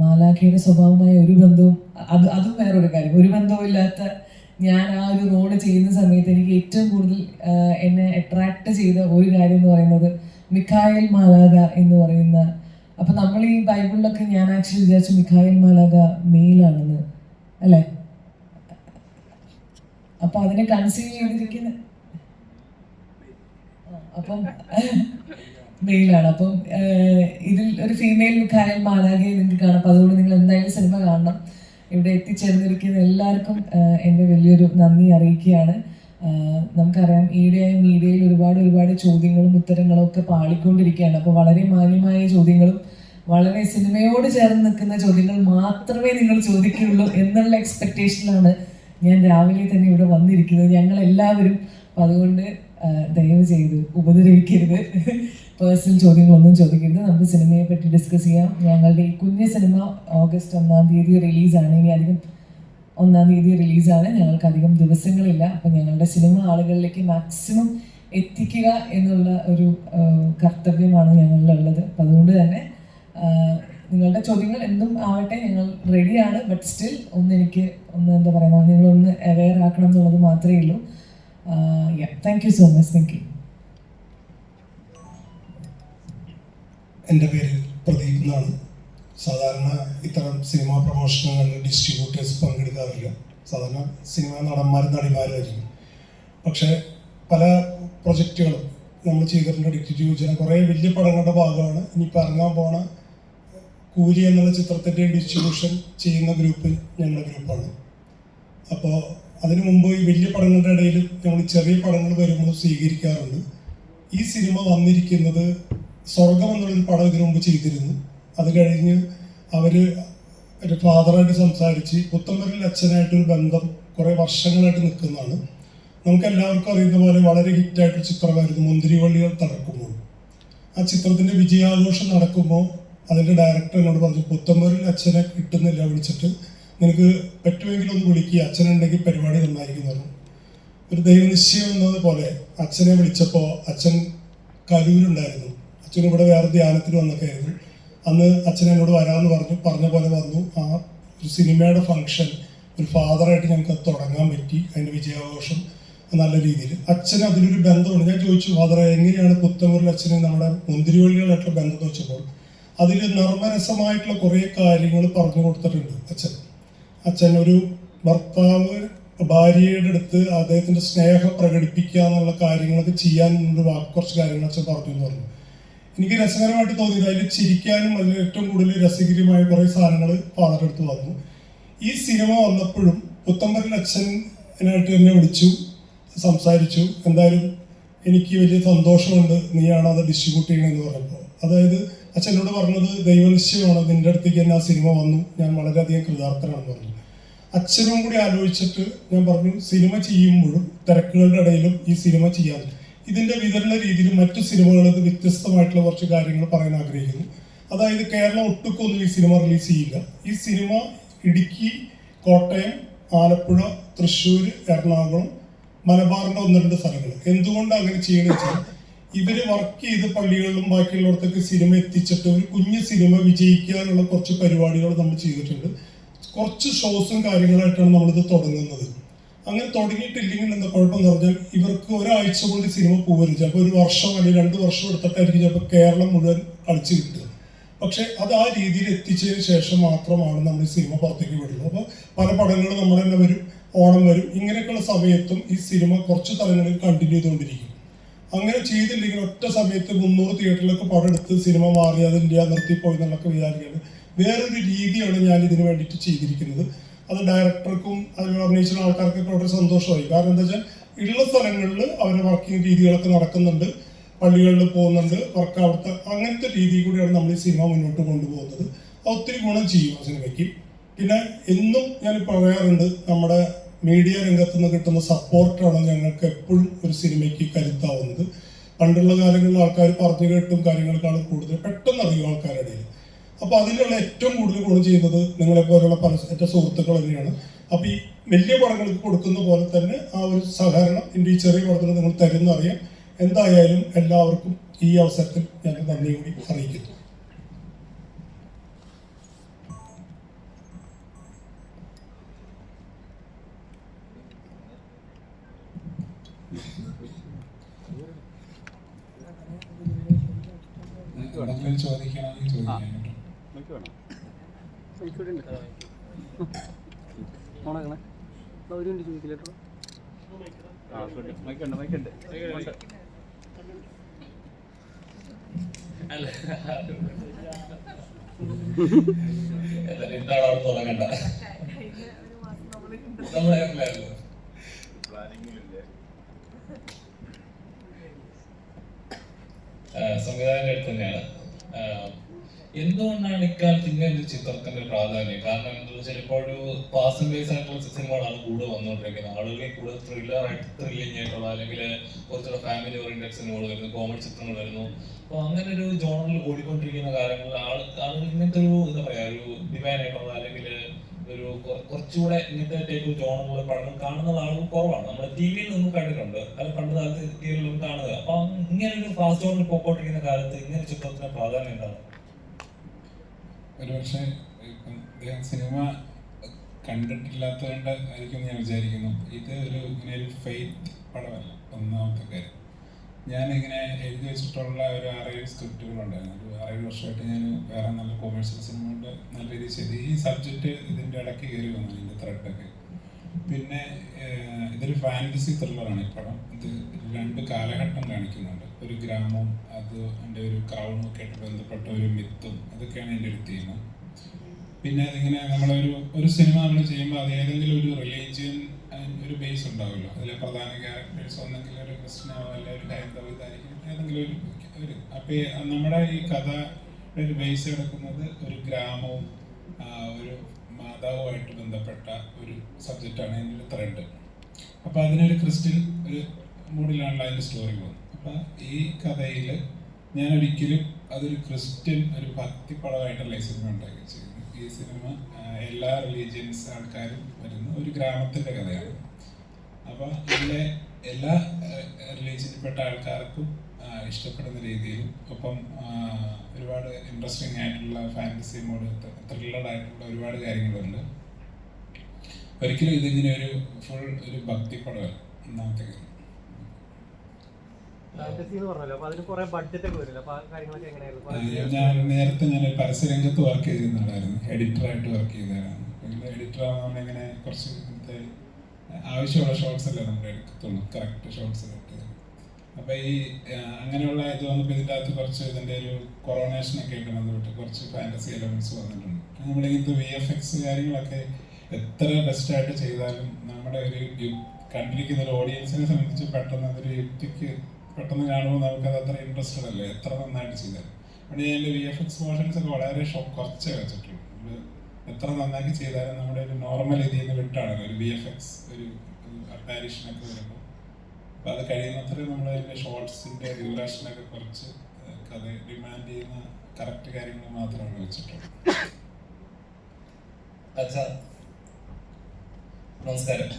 മാലാഖയുടെ സ്വഭാവമായ ഒരു ബന്ധവും അതും വേറൊരു കാര്യം, ഒരു ബന്ധവും ഇല്ലാത്ത ഞാൻ ആ ഒരു റോള് ചെയ്യുന്ന സമയത്ത് എനിക്ക് ഏറ്റവും കൂടുതൽ എന്നെ അട്രാക്ട് ചെയ്ത ഒരു കാര്യം എന്ന് പറയുന്നത് മിഖായേൽ മാലാഖ എന്ന് പറയുന്ന. അപ്പം നമ്മൾ ഈ ബൈബിളിലൊക്കെ ഞാൻ ആക്ച്വലി വിചാരിച്ചു മിഖായേൽ മാലാഖ മെയിലാണെന്ന്, അല്ലേ? അപ്പം അതിനെ കൺസീവ് ചെയ്തിരിക്കുന്ന അപ്പം മെയിലാണ്. അപ്പം ഇതിൽ ഒരു ഫീമെയിൽ മിഖായേൽ മാലാഖയെ നിങ്ങൾക്ക് കാണാം. അപ്പം അതുകൊണ്ട് നിങ്ങൾ എന്തായാലും സിനിമ കാണണം. ഇവിടെ എത്തിച്ചേർന്നിരിക്കുന്ന എല്ലാവർക്കും എൻ്റെ വലിയൊരു നന്ദി അറിയിക്കുകയാണ്. നമുക്കറിയാം ഈയിടെയായി മീഡിയയിൽ ഒരുപാട് ചോദ്യങ്ങളും ഉത്തരങ്ങളും ഒക്കെ പാളിക്കൊണ്ടിരിക്കുകയാണ്. അപ്പോൾ വളരെ മാന്യമായ ചോദ്യങ്ങളും വളരെ സിനിമയോട് ചേർന്ന് നിൽക്കുന്ന ചോദ്യങ്ങൾ മാത്രമേ നിങ്ങൾ ചോദിക്കുകയുള്ളൂ എന്നുള്ള എക്സ്പെക്റ്റേഷനിലാണ് ഞാൻ രാവിലെ തന്നെ ഇവിടെ വന്നിരിക്കുന്നത്, ഞങ്ങളെല്ലാവരും. അപ്പം അതുകൊണ്ട് ദയവ് ചെയ്ത് ഉപദ്രവിക്കരുത്, പേഴ്സണൽ ചോദ്യങ്ങളൊന്നും ചോദിക്കരുത്. നമുക്ക് സിനിമയെ പറ്റി ഡിസ്കസ് ചെയ്യാം. ഞങ്ങളുടെ ഈ കുഞ്ഞു സിനിമ ഓഗസ്റ്റ് 1-ാം തീയതി റിലീസാണ്. ഇനി അധികം 1-ാം തീയതി റിലീസാണ്. ഞങ്ങൾക്ക് അധികം ദിവസങ്ങളില്ല. അപ്പം ഞങ്ങളുടെ സിനിമ ആളുകളിലേക്ക് മാക്സിമം എത്തിക്കുക എന്നുള്ള ഒരു കർത്തവ്യമാണ് ഞങ്ങളിലുള്ളത്. അപ്പം അതുകൊണ്ട് തന്നെ നിങ്ങളുടെ ചോദ്യങ്ങൾ എന്തും ആവട്ടെ, ഞങ്ങൾ റെഡിയാണ്. ബട്ട് സ്റ്റിൽ എനിക്ക് എന്താ പറയുക, നിങ്ങളൊന്ന് അവെയർ ആക്കണം എന്നുള്ളത് മാത്രമേ ഉള്ളൂ. Thank you so much. Thank you. എൻ്റെ പേര് പ്രദീപ് എന്നാണ്. സാധാരണ ഇത്തരം സിനിമാ പ്രൊമോഷനുകളിൽ ഡിസ്ട്രിബ്യൂട്ടേഴ്സ് പങ്കെടുക്കാറില്ല. സാധാരണ സിനിമാ നടന്മാരും നടിമാരുമായിരിക്കും. പക്ഷേ പല പ്രൊജക്റ്റുകളും നമ്മൾ ചെയ്തിട്ടുണ്ട്. ഡിക്റ്റേറ്റീവ് യോജന കുറേ വലിയ പടങ്ങളുടെ ഭാഗമാണ്. ഇനിയിപ്പോൾ ഇറങ്ങാൻ പോണ കൂലി എന്നുള്ള ചിത്രത്തിൻ്റെ ഡിസ്ട്രിബ്യൂഷൻ ചെയ്യുന്ന ഗ്രൂപ്പ് ഞങ്ങളുടെ ഗ്രൂപ്പാണ്. അപ്പോൾ അതിനു മുമ്പ് ഈ വലിയ പടങ്ങളുടെ ഇടയിൽ ഞങ്ങൾ ചെറിയ പടങ്ങൾ വരുമ്പോൾ സ്വീകരിക്കാറുണ്ട്. ഈ സിനിമ വന്നിരിക്കുന്നത് സ്വർഗം എന്നുള്ളൊരു പടം ഇതിനു മുമ്പ് ചെയ്തിരുന്നു. അത് കഴിഞ്ഞ് അവർ ഒരു ഫാദറായിട്ട് സംസാരിച്ച് പുത്തമ്പരിൽ അച്ഛനായിട്ടൊരു ബന്ധം കുറേ വർഷങ്ങളായിട്ട് നിൽക്കുന്നതാണ്. നമുക്ക് എല്ലാവർക്കും അറിയുന്ന പോലെ വളരെ ഹിറ്റായിട്ടൊരു ചിത്രമായിരുന്നു മുന്തിരിവള്ളികൾ തറക്കുമ്പോൾ. ആ ചിത്രത്തിൻ്റെ വിജയാഘോഷം നടക്കുമ്പോൾ അതിൻ്റെ ഡയറക്ടർ എന്നോട് പറഞ്ഞു, പുത്തമ്പരിൽ അച്ഛനെ കിട്ടുന്നില്ല, വിളിച്ചിട്ട് നിനക്ക് പറ്റുമെങ്കിൽ ഒന്ന് വിളിക്കുക, അച്ഛനുണ്ടെങ്കിൽ പരിപാടി നന്നായിരിക്കും പറഞ്ഞു. ഒരു ദൈവനിശ്ചയം എന്നതുപോലെ അച്ഛനെ വിളിച്ചപ്പോൾ അച്ഛൻ കരൂരുണ്ടായിരുന്നു. അച്ഛൻ ഇവിടെ വേറെ ധ്യാനത്തിന് വന്നൊക്കെ ആയിരുന്നു. അന്ന് അച്ഛൻ എന്നോട് വരാമെന്ന് പറഞ്ഞ പോലെ വന്നു. ആ ഒരു സിനിമയുടെ ഫംഗ്ഷൻ ഒരു ഫാദറായിട്ട് ഞങ്ങൾക്ക് തുടങ്ങാൻ പറ്റി. അതിൻ്റെ വിജയാഘോഷം നല്ല രീതിയിൽ അച്ഛന് അതിലൊരു ബന്ധമുണ്ട്. ഞാൻ ചോദിച്ചു, ഫാദറെ എങ്ങനെയാണ് പുത്തമ്പരിൽ അച്ഛന് നമ്മുടെ മുന്തിരിവള്ളികളായിട്ടുള്ള ബന്ധം എന്ന് വെച്ചപ്പോൾ അതിൽ നർമ്മരസമായിട്ടുള്ള കുറേ കാര്യങ്ങൾ പറഞ്ഞു കൊടുത്തിട്ടുണ്ട് അച്ഛൻ ഒരു ഭർത്താവ് ഭാര്യയുടെ അടുത്ത് അദ്ദേഹത്തിൻ്റെ സ്നേഹം പ്രകടിപ്പിക്കുക എന്നുള്ള കാര്യങ്ങളൊക്കെ ചെയ്യാനുള്ള കുറച്ച് കാര്യങ്ങൾ അച്ഛൻ പറഞ്ഞു എന്ന് പറഞ്ഞു. എനിക്ക് രസകരമായിട്ട് തോന്നിയത് അതിൽ ചിരിക്കാനും അതിൽ ഏറ്റവും കൂടുതൽ രസകരമായ കുറേ സാധനങ്ങൾ ഫാദറുടെ അടുത്ത് വന്നു. ഈ സിനിമ വന്നപ്പോഴും പുത്തമ്പരിൽ അച്ഛനായിട്ട് എന്നെ വിളിച്ചു, സംസാരിച്ചു. എന്തായാലും എനിക്ക് വലിയ സന്തോഷമുണ്ട്, നീയാണ് അത് ഡിസ്ട്രിബ്യൂട്ട് ചെയ്യണമെന്ന് പറഞ്ഞപ്പോൾ. അതായത് അച്ഛനോട് പറഞ്ഞത് ദൈവനിശ്ചയമാണ്, നിൻ്റെ അടുത്തേക്ക് തന്നെ ആ സിനിമ വന്നു, ഞാൻ വളരെയധികം കൃതാർത്ഥനാണെന്ന് പറഞ്ഞു. അച്ഛനും കൂടി ആലോചിച്ചിട്ട് ഞാൻ പറഞ്ഞു, സിനിമ ചെയ്യുമ്പോഴും തിരക്കുകളുടെ ഇടയിലും ഈ സിനിമ ചെയ്യാൻ ഇതിൻ്റെ വിതരണ രീതിയിൽ മറ്റു സിനിമകൾക്ക് വ്യത്യസ്തമായിട്ടുള്ള കുറച്ച് കാര്യങ്ങൾ പറയാൻ ആഗ്രഹിക്കുന്നു. അതായത് കേരളം ഒട്ടുക്കൊന്നും ഈ സിനിമ റിലീസ് ചെയ്യില്ല. ഈ സിനിമ ഇടുക്കി, കോട്ടയം, ആലപ്പുഴ, തൃശ്ശൂർ, എറണാകുളം, മലബാറിൻ്റെ 1-2 സ്ഥലങ്ങൾ. എന്തുകൊണ്ട് അങ്ങനെ ചെയ്യണമെന്ന് വെച്ചാൽ ഇവർ വർക്ക് ചെയ്ത് പള്ളികളിലും ബാക്കിയുള്ളവർക്കൊക്കെ സിനിമ എത്തിച്ചിട്ട് ഒരു കുഞ്ഞു സിനിമ വിജയിക്കാനുള്ള കുറച്ച് പരിപാടികൾ നമ്മൾ ചെയ്തിട്ടുണ്ട്. കുറച്ച് ഷോസും കാര്യങ്ങളായിട്ടാണ് നമ്മളിത് തുടങ്ങുന്നത്. അങ്ങനെ തുടങ്ങിയിട്ടില്ലെങ്കിൽ എന്താ കുഴപ്പമെന്ന് പറഞ്ഞാൽ ഇവർക്ക് ഒരാഴ്ച കൊണ്ട് സിനിമ പോകരുത്. ചിലപ്പോൾ 1 വർഷം അല്ലെങ്കിൽ 2 വർഷം എടുത്തിട്ടായിരിക്കും ചിലപ്പോൾ കേരളം മുഴുവൻ കളിച്ച് കിട്ടുക. പക്ഷെ അത് ആ രീതിയിൽ എത്തിച്ചതിന് ശേഷം മാത്രമാണ് നമ്മൾ ഈ സിനിമ പുറത്തേക്ക് വിടുന്നത്. അപ്പോൾ പല പടങ്ങളും നമ്മൾ തന്നെ വരും, ഓണം വരും, ഇങ്ങനെയൊക്കെയുള്ള സമയത്തും ഈ സിനിമ കുറച്ച് തലങ്ങളിൽ കണ്ടിന്യൂ ചെയ്തുകൊണ്ടിരിക്കും. അങ്ങനെ ചെയ്തില്ലെങ്കിൽ ഒറ്റ സമയത്ത് 300 തിയേറ്ററിലൊക്കെ പടം എടുത്ത് സിനിമ മാറി അത് ഇന്ത്യ നിർത്തിപ്പോയി എന്നുള്ളൊക്കെ വിചാരിക്കുന്നത് വേറൊരു രീതിയാണ് ഞാൻ ഇതിന് വേണ്ടിയിട്ട് ചെയ്തിരിക്കുന്നത്. അത് ഡയറക്ടർക്കും അതിൽ അഭിനയിച്ചുള്ള ആൾക്കാർക്കൊക്കെ വളരെ സന്തോഷമായി. കാരണം എന്താ വെച്ചാൽ ഉള്ള സ്ഥലങ്ങളിൽ അവരുടെ വർക്കിംഗ് രീതികളൊക്കെ നടക്കുന്നുണ്ട്, പള്ളികളിൽ പോകുന്നുണ്ട്, വർക്ക് അവിടുത്തെ അങ്ങനത്തെ രീതി കൂടിയാണ് നമ്മൾ ഈ സിനിമ മുന്നോട്ട് കൊണ്ടുപോകുന്നത്. അത് ഒത്തിരി ഗുണം ചെയ്യും ആ സിനിമയ്ക്ക്. പിന്നെ എന്നും ഞാൻ പറയാറുണ്ട്, നമ്മുടെ മീഡിയ രംഗത്ത് നിന്ന് കിട്ടുന്ന സപ്പോർട്ടാണ് ഞങ്ങൾക്ക് എപ്പോഴും ഒരു സിനിമയ്ക്ക് കരുത്താവുന്നത്. പണ്ടുള്ള കാലങ്ങളിൽ ആൾക്കാർ പറഞ്ഞു കേട്ടും കാര്യങ്ങളെക്കാളും കൂടുതൽ പെട്ടെന്ന് അറിയും ആൾക്കാരുടെ ഇടയിൽ. അപ്പോൾ അതിനുള്ള ഏറ്റവും കൂടുതൽ ഗുണം ചെയ്യുന്നത് നിങ്ങളെപ്പോലുള്ള എൻ്റെ സുഹൃത്തുക്കൾ തന്നെയാണ്. അപ്പോൾ ഈ വലിയ പടങ്ങൾക്ക് കൊടുക്കുന്ന പോലെ തന്നെ ആ ഒരു സഹകരണം എൻ്റെ ഈ ചെറിയ പടത്തിന് നിങ്ങൾ തരുന്നറിയാം. എന്തായാലും എല്ലാവർക്കും ഈ അവസരത്തിൽ ഞാൻ നന്ദി കൂടി അറിയിക്കുന്നു. എന്തെങ്കിലും ചോദിക്കണമെങ്കിൽ ചോദിക്കാം. എന്താണ് അവിടെ തുടങ്ങണ്ട നമ്മളെ സംവിധായകന്റെ അടുത്ത് തന്നെയാണ്. എന്തുകൊണ്ടാണ് ഇക്കാലത്ത് ഇങ്ങനെ ഒരു ചിത്രത്തിന്റെ പ്രാധാന്യം? കാരണം എന്താണെന്ന് വെച്ചാൽ ഇപ്പോൾ ഒരു പാസൻ ബേസ് ആയിട്ടുള്ള സിനിമകളാണ് കൂടുതൽ വന്നുകൊണ്ടിരിക്കുന്നത്. ആളുകൾ കൂടുതൽ ത്രില്ലിംഗ് ആയിട്ടുള്ള അല്ലെങ്കിൽ കുറച്ചുകൂടെ ഫാമിലി ഓറിയന്റഡ് സിനിമകൾ വരുന്നു, കോമഡി ചിത്രങ്ങൾ വരുന്നു. അപ്പോൾ അങ്ങനെ ഒരു ജോണറിൽ ഓടിക്കൊണ്ടിരിക്കുന്ന കാലങ്ങളിൽ ആളുകൾ ഇങ്ങനത്തെ ഒരു എന്താ പറയാ ഒരു ഡിവൈൻ ആയിട്ടുള്ള അല്ലെങ്കിൽ ഒരു കുറച്ചുകൂടെ ഇങ്ങനത്തെ ടൈപ്പ് ജോണറുള്ള പടങ്ങൾ കാണുന്ന ആളുകൾ കുറവാണ്. നമ്മൾ ടി വിയിൽ നിന്നും കണ്ടിട്ടുണ്ട്, അത് പണ്ട് കാലത്ത് തിയേറ്ററിലും കാണുക. അപ്പൊ ഇങ്ങനെ ഒരു ഫാസ്റ്റ് ജോണറിൽ പോയിക്കൊണ്ടിരിക്കുന്ന കാലത്ത് ഇങ്ങനെ ചിത്രത്തിന് പ്രാധാന്യം എന്താണ്? ഒരുപക്ഷെ ഇപ്പം സിനിമ കണ്ടിട്ടില്ലാത്തതുകൊണ്ട് ആയിരിക്കും ഞാൻ വിചാരിക്കുന്നു. ഇത് ഇങ്ങനെ ഒരു ഫെയ്ത്ത് പടമല്ല. ഒന്നാമത്തെ കാര്യം, ഞാനിങ്ങനെ എഴുതി വെച്ചിട്ടുള്ള ഒരു 6-7 സ്ക്രിപ്റ്റുകളുണ്ടായിരുന്നു. ഒരു 6-7 വർഷമായിട്ട് ഞാൻ വേറെ നല്ല കൊമേഴ്ഷ്യൽ സിനിമകളുടെ നല്ല രീതിയിൽ ചെയ്ത് ഈ സബ്ജക്റ്റ് ഇതിൻ്റെ ഇടയ്ക്ക് കയറി വന്നു, ഇതിൻ്റെ ത്രെഡൊക്കെ. പിന്നെ ഇതൊരു ഫാൻറ്റസി ത്രില്ലറാണ് ഈ പടം. ഇത് 2 കാലഘട്ടം കാണിക്കുന്നുണ്ട്. ഒരു ഗ്രാമവും അത് എൻ്റെ ഒരു ക്രൗണും ഒക്കെ ആയിട്ട് ബന്ധപ്പെട്ട ഒരു മിത്തും അതൊക്കെയാണ് എൻ്റെ ഒരു തീം. പിന്നെ അതിങ്ങനെ ഒരു സിനിമ നമ്മൾ ചെയ്യുമ്പോൾ അത് ഏതെങ്കിലും ഒരു റിലീജിയൻ ഒരു ബേസ് ഉണ്ടാവുമല്ലോ. അതിലെ പ്രധാന ക്യാരക്ടേഴ്സ് ഒന്നെങ്കിൽ ഒരു ക്രിസ്ത്യനോ അല്ലെങ്കിൽ ഒരു ഹൈന്ദവ ഇതായിരിക്കും, ഏതെങ്കിലും ഒരു അപ്പോൾ നമ്മുടെ ഈ കഥയുടെ ഒരു ബേസ് കിടക്കുന്നത് ഒരു ഗ്രാമവും ഒരു മാതാവുമായിട്ട് ബന്ധപ്പെട്ട ഒരു സബ്ജക്റ്റാണ് അതിൻ്റെ ഒരു ത്രെഡ്. അപ്പോൾ അതിനൊരു ക്രിസ്ത്യൻ ഒരു മൂഡിലാണല്ലോ അതിൻ്റെ സ്റ്റോറി പോകുന്നത്. അപ്പം ഈ കഥയിൽ ഞാൻ ഒരിക്കലും അതൊരു ക്രിസ്ത്യൻ ഒരു ഭക്തിപ്പടമായിട്ടല്ല ഈ സിനിമ ഉണ്ടാക്കി ചെയ്യുന്നത്. ഈ സിനിമ എല്ലാ റിലീജിയൻസ് ആൾക്കാരും വരുന്ന ഒരു ഗ്രാമത്തിൻ്റെ കഥയാണ്. അപ്പോൾ ഇതിലെ എല്ലാ റിലീജിയനിൽപ്പെട്ട ആൾക്കാർക്കും ഇഷ്ടപ്പെടുന്ന രീതിയിലും ഒപ്പം ഒരുപാട് ഇൻട്രസ്റ്റിംഗ് ആയിട്ടുള്ള ഫാൻറ്റസി മോഡ് ത്രില്ലഡ് ആയിട്ടുള്ള ഒരുപാട് കാര്യങ്ങളുണ്ട്. ഒരിക്കലും ഇതിങ്ങനെ ഒരു ഫുൾ ഒരു ഭക്തിപ്പടമല്ല. ഒന്നാമത്തെ കാര്യം. ഞാൻ നേരത്തെ പരസ്യരംഗത്ത് വർക്ക് ചെയ്തിരുന്ന ആളായിരുന്നു, എഡിറ്ററായിട്ട് വർക്ക് ചെയ്തതാണ്. എഡിറ്റർ നമ്മളിങ്ങനെ കുറച്ച് ആവശ്യമുള്ള ഷോർട്സ് അല്ലേ നമ്മൾ എടുക്കത്തുള്ളൂ, കറക്റ്റ് ഷോർട്സ് കിട്ടുക. അപ്പോൾ ഈ അങ്ങനെയുള്ള ഇത് വന്നപ്പോൾ ഇതിൻ്റെ അകത്ത് കുറച്ച് ഇതിൻ്റെ ഒരു കൊറോണേഷനൊക്കെ ആയിട്ട് ബന്ധപ്പെട്ട് കുറച്ച് ഫാൻറ്റസി എലമെൻറ്റ്സ് വന്നിട്ടുണ്ട്. നമ്മളിങ്ങനത്തെ VFX കാര്യങ്ങളൊക്കെ എത്ര ബെസ്റ്റായിട്ട് ചെയ്താലും നമ്മുടെ ഒരു കണ്ടിരിക്കുന്ന ഒരു ഓഡിയൻസിനെ സംബന്ധിച്ച് പെട്ടെന്ന് അതൊരു യുക്തിക്ക് പെട്ടെന്ന് കാണുമ്പോൾ നമുക്കത് അത്ര ഇൻട്രസ്റ്റഡ് അല്ലേ, എത്ര നന്നായിട്ട് ചെയ്താലും. അവിടെ അതിൻ്റെ VFX പോർഷൻസ് ഒക്കെ വളരെ കുറച്ചേ വെച്ചിട്ടുള്ളൂ. നമ്മൾ എത്ര നന്നാക്കി ചെയ്താലും നമ്മുടെ ഒരു നോർമൽ ഇതിൽ നിന്ന് വിട്ടാണ് ഒരു VFX ഒരു അപ്പാരിഷനൊക്കെ വരുമ്പോൾ. അപ്പോൾ അത് കഴിയുന്നത്രയും നമ്മൾ അതിൻ്റെ ഷോർട്സിൻ്റെ ഡ്യൂറേഷനൊക്കെ കുറച്ച് കഥ ഡിമാൻഡ് ചെയ്യുന്ന കറക്റ്റ് കാര്യങ്ങൾ മാത്രമാണ് വെച്ചിട്ടുള്ളത്. അച്ഛാ നമസ്കാരം.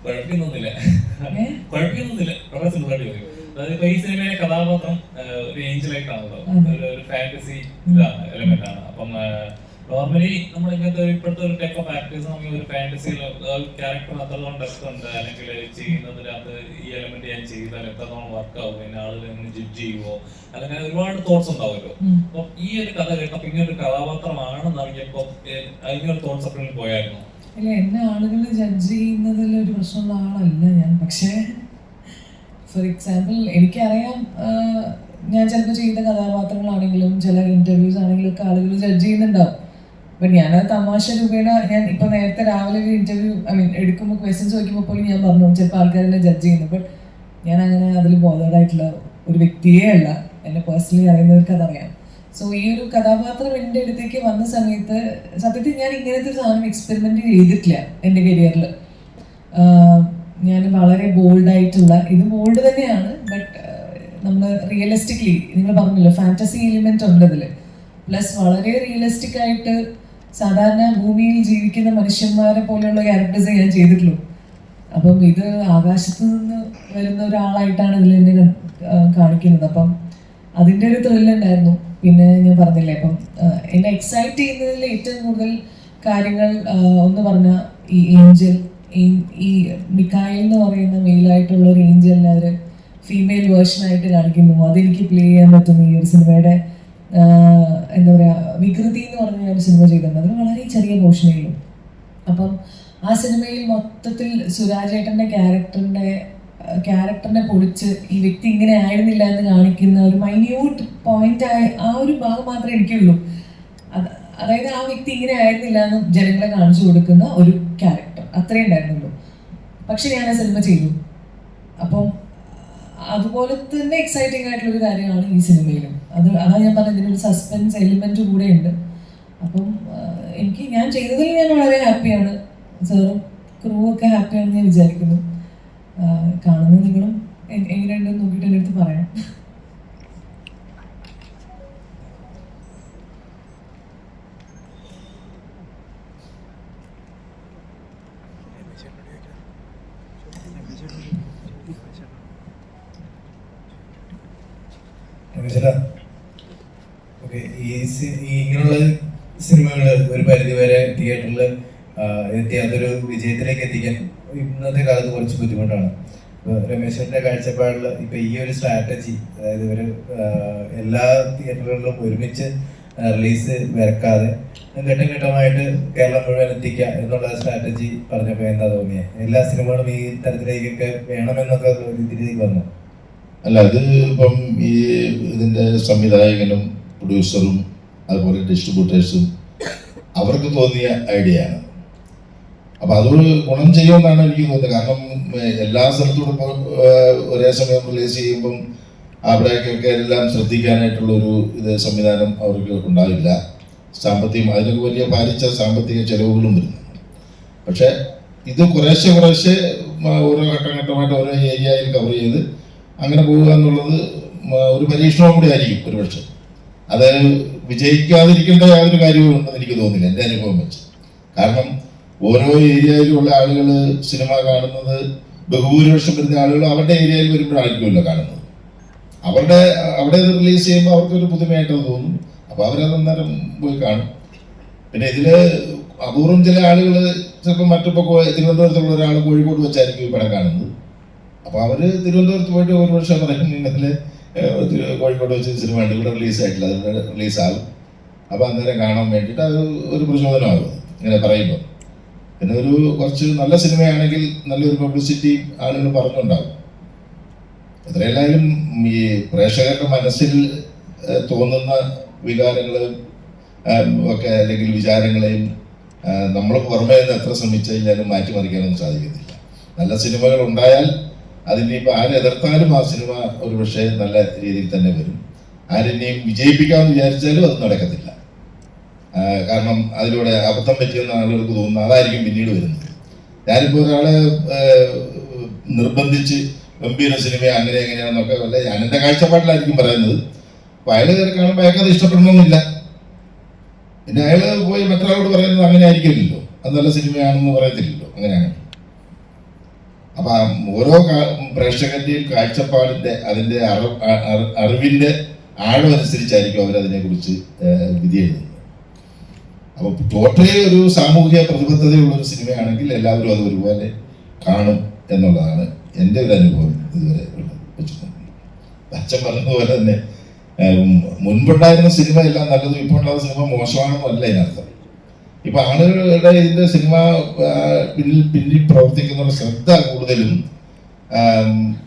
കുഴപ്പമൊന്നുമില്ല. പ്രൊഫസർ പറയും, അതായത് ഇപ്പൊ ഈ സിനിമയിലെ കഥാപാത്രം ഒരു ഏഞ്ചലായിട്ടാണല്ലോ, ഒരു ഫാന്റസി എലമെന്റ് ആണ്. അപ്പം നോർമലി നമ്മൾ ഇങ്ങനത്തെ ഇപ്പോഴത്തെ ഒരു ടൈപ്പ് ഓഫ് ആക്ടേഴ്സ് നമുക്ക് ഒരു ഫാന്റസി ക്യാരക്ടർ അത്രത്തോളം ഡെപ്ത് ഉണ്ട്, അല്ലെങ്കിൽ ചെയ്യുന്നതിനകത്ത് ഈ എലമെന്റ് ഞാൻ ചെയ്താൽ എത്രത്തോളം വർക്ക് ആവും, പിന്നെ ആളുകൾ എങ്ങനെ ജഡ്ജ് ചെയ്യുമോ, അങ്ങനെ ഒരുപാട് തോട്ട്സ് ഉണ്ടാവുമല്ലോ. അപ്പൊ ഈ ഒരു കഥ കേട്ടപ്പോ ഇങ്ങനെ ഒരു കഥാപാത്രമാണെന്ന് അറിഞ്ഞപ്പോ അതിനൊരു തോട്ട്സ് എപ്പോഴും പോയായിരുന്നു? ഇല്ല, എന്നെ ആളുകൾ ജഡ്ജ് ചെയ്യുന്നതിൽ ഒരു പ്രശ്നമുള്ള ആളല്ല ഞാൻ. പക്ഷേ ഫോർ എക്സാമ്പിൾ എനിക്കറിയാം, ഞാൻ ചിലപ്പോൾ ചെയ്യുന്ന കഥാപാത്രങ്ങളാണെങ്കിലും ചില ഇൻ്റർവ്യൂസ് ആണെങ്കിലും ഒക്കെ ആളുകൾ ജഡ്ജ് ചെയ്യുന്നുണ്ടാവും. അപ്പം ഞാനത് തമാശ രൂപേണ ഞാൻ ഇപ്പം നേരത്തെ രാവിലെ ഒരു ഇൻ്റർവ്യൂ എടുക്കുമ്പോൾ ക്വസ്റ്റ്യൻസ് ചോദിക്കുമ്പോൾ പോലും ഞാൻ പറഞ്ഞു ചിലപ്പോൾ ആൾക്കാരെന്നെ ജഡ്ജ് ചെയ്യുന്നു. ബട്ട് ഞാൻ അങ്ങനെ അതിൽ ബോധേഡായിട്ടുള്ള ഒരു വ്യക്തിയേ അല്ല. എന്നെ പേഴ്സണലി അറിയുന്നവർക്ക് അതറിയാം. സോ ഈ ഒരു കഥാപാത്രം എൻ്റെ അടുത്തേക്ക് വന്ന സമയത്ത് സത്യത്തിൽ ഞാൻ ഇങ്ങനത്തെ ഒരു സാധനം എക്സ്പെരിമെൻ്റ് ചെയ്തിട്ടില്ല എൻ്റെ കരിയറിൽ. ഞാൻ വളരെ ബോൾഡായിട്ടുള്ള, ഇത് ബോൾഡ് തന്നെയാണ്, ബട്ട് നമ്മൾ റിയലിസ്റ്റിക്കലി, നിങ്ങൾ പറഞ്ഞല്ലോ ഫാൻറ്റസി എലിമെന്റ് ഉണ്ട് ഇതിൽ, പ്ലസ് വളരെ റിയലിസ്റ്റിക് ആയിട്ട് സാധാരണ ഭൂമിയിൽ ജീവിക്കുന്ന മനുഷ്യന്മാരെ പോലെയുള്ള ക്യാരക്ടേഴ്സേ ഞാൻ ചെയ്തിട്ടുള്ളൂ. അപ്പം ഇത് ആകാശത്ത് നിന്ന് വരുന്ന ഒരാളായിട്ടാണ് ഇതിൽ എന്നെ കാണിക്കുന്നത്. അപ്പം അതിൻ്റെ ഒരു ത്രില്ലുണ്ടായിരുന്നു. പിന്നെ ഞാൻ പറഞ്ഞില്ലേ, അപ്പം എന്നെ എക്സൈറ്റ് ചെയ്യുന്നതിൽ ഏറ്റവും കൂടുതൽ കാര്യങ്ങൾ ഒന്ന് പറഞ്ഞാൽ ഈ ഏഞ്ചൽ, ഈ മിക്കായിൽ എന്ന് പറയുന്ന മെയിലായിട്ടുള്ള ഒരു ഏഞ്ചലിനെ അവർ ഫീമെയിൽ വേർഷനായിട്ട് കാണിക്കുന്നു. അതെനിക്ക് പ്ലേ ചെയ്യാൻ പറ്റുന്നു. ഈ ഒരു സിനിമയുടെ എന്താ പറയുക, വികൃതി എന്ന് പറഞ്ഞ ഒരു സിനിമ ചെയ്തിട്ടുണ്ട്. അതിന് വളരെ ചെറിയ പോർഷനേയുള്ളൂ. അപ്പം ആ സിനിമയിൽ മൊത്തത്തിൽ സുരാജേട്ടൻ്റെ ക്യാരക്ടറിനെ പൊളിച്ച് ഈ വ്യക്തി ഇങ്ങനെ ആയിരുന്നില്ല എന്ന് കാണിക്കുന്ന ഒരു മൈന്യൂട്ട് പോയിന്റായ ആ ഒരു ഭാഗം മാത്രമേ എനിക്കുള്ളൂ. അതായത് ആ വ്യക്തി ഇങ്ങനെ ആയിരുന്നില്ല എന്ന് ജനങ്ങളെ കാണിച്ചു കൊടുക്കുന്ന ഒരു ക്യാരക്ടർ, അത്രേ ഉണ്ടായിരുന്നുള്ളൂ. പക്ഷെ ഞാൻ ആ സിനിമ ചെയ്തു. അപ്പം അതുപോലെ തന്നെ എക്സൈറ്റിംഗ് ആയിട്ടുള്ളൊരു കാര്യമാണ് ഈ സിനിമയിലും. അതാ ഞാൻ പറഞ്ഞത്, ഇതിനൊരു സസ്പെൻസ് എലിമെന്റ് കൂടെ ഉണ്ട്. അപ്പം ഞാൻ ചെയ്തതിൽ ഞാൻ വളരെ ഹാപ്പിയാണ്. സാറും ക്രൂ ഒക്കെ ഹാപ്പിയാണെന്ന് ഞാൻ വിചാരിക്കുന്നു. കാണുന്ന നിങ്ങളും എങ്ങനെയുണ്ടെന്ന് നോക്കിയിട്ട് എൻ്റെ അടുത്ത് പറയണം. ഓക്കെ, ഇങ്ങനെയുള്ള സിനിമകൾ ഒരു പരിധിവരെ തിയേറ്ററിൽ എത്തി അതൊരു വിജയത്തിലേക്ക് എത്തിക്കാൻ ഇന്നത്തെ കാലത്ത് കുറച്ച് ബുദ്ധിമുട്ടാണ്. ഇപ്പോൾ രമേശിന്റെ കാഴ്ചപ്പാടിൽ ഇപ്പം ഈ ഒരു സ്ട്രാറ്റജി, അതായത് ഒരു എല്ലാ തിയേറ്ററുകളിലും ഒരുമിച്ച് റിലീസ് വരക്കാതെ ഘട്ടം ഘട്ടമായിട്ട് കേരളം മുഴുവൻ എത്തിക്കുക എന്നുള്ള സ്ട്രാറ്റജി പറഞ്ഞപ്പോൾ എന്താ തോന്നിയത്? എല്ലാ സിനിമകളും ഈ തരത്തിലേക്കൊക്കെ വേണമെന്നൊക്കെ രീതിയിലേക്ക് വന്നു. അല്ല, അത് ഇപ്പം ഈ ഇതിൻ്റെ സംവിധായകനും പ്രൊഡ്യൂസറും അതുപോലെ ഡിസ്ട്രിബ്യൂട്ടേഴ്സും അവർക്ക് തോന്നിയ ഐഡിയ ആണ്. അപ്പം അത് ഗുണം ചെയ്യുമെന്നാണ് എനിക്ക് തോന്നുന്നത്. കാരണം എല്ലാ സ്ഥലത്തൂടെ ഇപ്പോൾ ഒരേ സമയം റിലീസ് ചെയ്യുമ്പം അവിടേക്കൊക്കെ എല്ലാം ശ്രദ്ധിക്കാനായിട്ടുള്ളൊരു സംവിധാനം അവർക്ക് ഉണ്ടാവില്ല. അതിനൊക്കെ വലിയ ഭാരിച്ച സാമ്പത്തിക ചെലവുകളും വരുന്നു. പക്ഷേ ഇത് കുറേശ്ശെ ഓരോ ഘട്ടമായിട്ട് ഓരോ ഏരിയയിൽ കവർ ചെയ്ത് അങ്ങനെ പോവുക എന്നുള്ളത് ഒരു പരീക്ഷണവും കൂടി ആയിരിക്കും ഒരുപക്ഷെ. അത് വിജയിക്കാതിരിക്കേണ്ട യാതൊരു കാര്യവും ഉണ്ടെന്ന് എനിക്ക് തോന്നുന്നില്ല, എൻ്റെ അനുഭവം വെച്ച്. കാരണം ഓരോ ഏരിയയിലുള്ള ആളുകൾ സിനിമ കാണുന്നത്, ബഹുഭൂരിപക്ഷം വരുന്ന ആളുകൾ അവരുടെ ഏരിയയിൽ വരുമ്പോഴായിരിക്കുമല്ലോ കാണുന്നത്. അവിടെ റിലീസ് ചെയ്യുമ്പോൾ അവർക്കൊരു പുതുമയായിട്ട് തോന്നും. അപ്പോൾ അവരത് അന്നേരം പോയി കാണും. പിന്നെ ഇതിൽ അപൂർവം ചില ആളുകൾ ചിലപ്പോൾ മറ്റിപ്പോൾ തിരുവനന്തപുരത്തുള്ള ഒരാൾ കോഴിക്കോട് വെച്ചായിരിക്കും ഈ പടം കാണുന്നത്. അപ്പോൾ അവർ തിരുവനന്തപുരത്ത് പോയിട്ട് ഒരു വർഷം പറയും ഇന്നത്തിൽ കോഴിക്കോട് വെച്ച് സിനിമ ഉണ്ട്, ഇവിടെ റിലീസായിട്ടില്ല, അതുകൊണ്ട് റിലീസാകും. അപ്പോൾ അന്നേരം കാണാൻ വേണ്ടിയിട്ട് അത് ഒരു പ്രചോദനമാകും ഇങ്ങനെ പറയുമ്പോൾ. പിന്നെ കുറച്ച് നല്ല സിനിമയാണെങ്കിൽ നല്ലൊരു പബ്ലിസിറ്റി ആളുകൾ പറഞ്ഞുണ്ടാകും. എത്രയല്ലായാലും ഈ പ്രേക്ഷകരുടെ മനസ്സിൽ തോന്നുന്ന വികാരങ്ങളും ഒക്കെ അല്ലെങ്കിൽ വിചാരങ്ങളെയും നമ്മൾ പുറമേ നിന്ന് എത്ര ശ്രമിച്ചു കഴിഞ്ഞാലും മാറ്റിമറിക്കാനൊന്നും സാധിക്കത്തില്ല. നല്ല സിനിമകൾ ഉണ്ടായാൽ അതിനിപ്പോൾ ആരെതിർത്താലും ആ സിനിമ ഒരു പക്ഷേ നല്ല രീതിയിൽ തന്നെ വരും. ആരെന്നെയും വിജയിപ്പിക്കാമെന്ന് വിചാരിച്ചാലും അത് നടക്കത്തില്ല. കാരണം അതിലൂടെ അബദ്ധം പറ്റിയെന്ന് ആളുകൾക്ക് തോന്നുന്നു, അതായിരിക്കും പിന്നീട് വരുന്നത്. ഞാനിപ്പോൾ ഒരാളെ നിർബന്ധിച്ച് ഗംഭീര സിനിമ അങ്ങനെ എങ്ങനെയാണെന്നൊക്കെ അല്ല, ഞാൻ എൻ്റെ കാഴ്ചപ്പാടിലായിരിക്കും പറയുന്നത്. അപ്പോൾ അയാൾ കാണുമ്പോൾ അയാൾക്കത് ഇഷ്ടപ്പെടണമെന്നില്ല. പിന്നെ അയാൾ പോയി മറ്റൊരാളോട് പറയുന്നത് അങ്ങനെ ആയിരിക്കില്ലല്ലോ, അത് നല്ല സിനിമയാണെന്ന് പറയത്തില്ലല്ലോ. അങ്ങനെയാണ്. അപ്പം ഓരോ പ്രേക്ഷകന്റെയും കാഴ്ചപ്പാടിൻ്റെ അതിൻ്റെ അറിവിൻ്റെ ആഴം അനുസരിച്ചായിരിക്കും അവരതിനെക്കുറിച്ച് വിധി എഴുതുന്നത്. അപ്പോൾ ടോട്ടലി ഒരു സാമൂഹിക പ്രതിബദ്ധതയുള്ളൊരു സിനിമയാണെങ്കിൽ എല്ലാവരും അത് ഒരുപോലെ കാണും എന്നുള്ളതാണ് എൻ്റെ ഒരു അനുഭവം ഇതുവരെ ഉള്ളത്. അച്ഛൻ പറഞ്ഞതുപോലെ തന്നെ മുൻപുണ്ടായിരുന്ന സിനിമ എല്ലാം നല്ലതും ഇപ്പോൾ ഉണ്ടാകുന്ന സിനിമ മോശമാണെന്നും അല്ല ഇതിനർത്ഥം. ഇപ്പൊ ആളുകളുടെ ഇതിന്റെ സിനിമ പിന്നിൽ പ്രവർത്തിക്കുന്ന ശ്രദ്ധ കൂടുതലും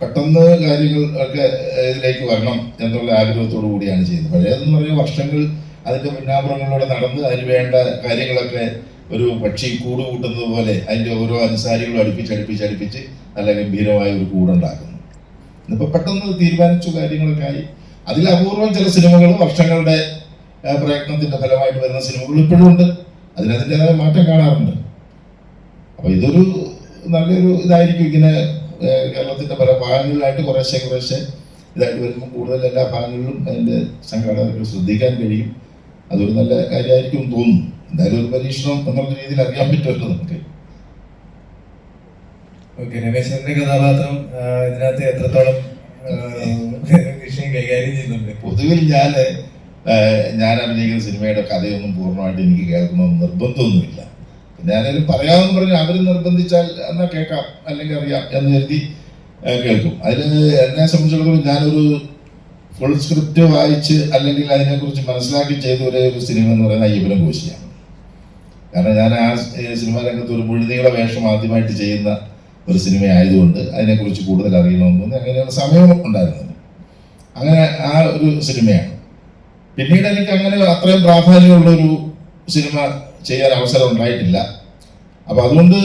പെട്ടെന്ന് കാര്യങ്ങൾ ഒക്കെ ഇതിലേക്ക് വരണം എന്നുള്ള ആഗ്രഹത്തോടു കൂടിയാണ് ചെയ്യുന്നത്. പഴയതെന്ന് പറഞ്ഞാൽ വർഷങ്ങൾ അതിന്റെ പിന്നാമ്പുറങ്ങളിലൂടെ നടന്ന് അതിന് വേണ്ട കാര്യങ്ങളൊക്കെ ഒരു പക്ഷി കൂട് കൂട്ടുന്നത് പോലെ അതിന്റെ ഓരോ അനുസാരികളും അടുപ്പിച്ച് നല്ല ഗംഭീരമായ ഒരു കൂടുണ്ടാക്കുന്നു. ഇന്നിപ്പോൾ പെട്ടെന്ന് തീരുമാനിച്ചു കാര്യങ്ങളൊക്കെ ആയി. അതിൽ അപൂർവം ചില സിനിമകൾ വർഷങ്ങളുടെ പ്രയത്നത്തിന്റെ ഫലമായിട്ട് വരുന്ന സിനിമകൾ ഇപ്പോഴും ഉണ്ട്. അതിനതിൻ്റെതായ മാറ്റം കാണാറുണ്ട്. അപ്പോൾ ഇതൊരു നല്ലൊരു ഇതായിരിക്കും. ഇങ്ങനെ കേരളത്തിൻ്റെ പല ഭാഗങ്ങളിലായിട്ട് കുറേശ്ശെ ഇതായിട്ട് വരുമ്പോൾ കൂടുതൽ എല്ലാ ഭാഗങ്ങളിലും അതിൻ്റെ സംഘാടകർക്ക് ശ്രദ്ധിക്കാൻ കഴിയും. അതൊരു നല്ല കാര്യമായിരിക്കും തോന്നുന്നു. എന്തായാലും ഒരു പരീക്ഷണം എന്നുള്ള രീതിയിൽ അറിയാൻ പറ്റുമല്ലോ നമുക്ക്. ഓക്കെ, രമേശന്റെ കഥാപാത്രം ഇതിനകത്ത് എത്രത്തോളം വിഷയം കൈകാര്യം ചെയ്യുന്നുണ്ട്? പൊതുവിൽ ഞാൻ അഭിനയിക്കുന്ന സിനിമയുടെ കഥയൊന്നും പൂർണ്ണമായിട്ട് എനിക്ക് കേൾക്കണമെന്ന് നിർബന്ധമൊന്നുമില്ല. ഞാനതിൽ പറയാമെന്ന് പറഞ്ഞ് അവർ നിർബന്ധിച്ചാൽ എന്നാൽ കേൾക്കാം, അല്ലെങ്കിൽ അറിയാം എന്ന് കരുതി കേൾക്കും. അതിൽ എന്നെ സംബന്ധിച്ചിടത്തോളം ഞാനൊരു ഫുൾ സ്ക്രിപ്റ്റ് വായിച്ച് അല്ലെങ്കിൽ അതിനെക്കുറിച്ച് മനസ്സിലാക്കി ചെയ്ത ഒരേ ഒരു സിനിമ എന്ന് പറയുന്നത് അയ്യപ്പനും കോശിയാണ്. കാരണം ഞാൻ ആ സിനിമാ രംഗത്ത് ഒരു മുഴുനീള വേഷം ആദ്യമായിട്ട് ചെയ്യുന്ന ഒരു സിനിമ ആയതുകൊണ്ട് അതിനെക്കുറിച്ച് കൂടുതൽ അറിയണമെന്ന് തോന്നി. അങ്ങനെയുള്ള സമയം ഉണ്ടായിരുന്നത്. അങ്ങനെ ആ ഒരു സിനിമയാണ്. പിന്നീട് എനിക്ക് അങ്ങനെ അത്രയും പ്രാധാന്യമുള്ളൊരു സിനിമ ചെയ്യാൻ അവസരം ഉണ്ടായിട്ടില്ല. അപ്പോൾ അതുകൊണ്ട്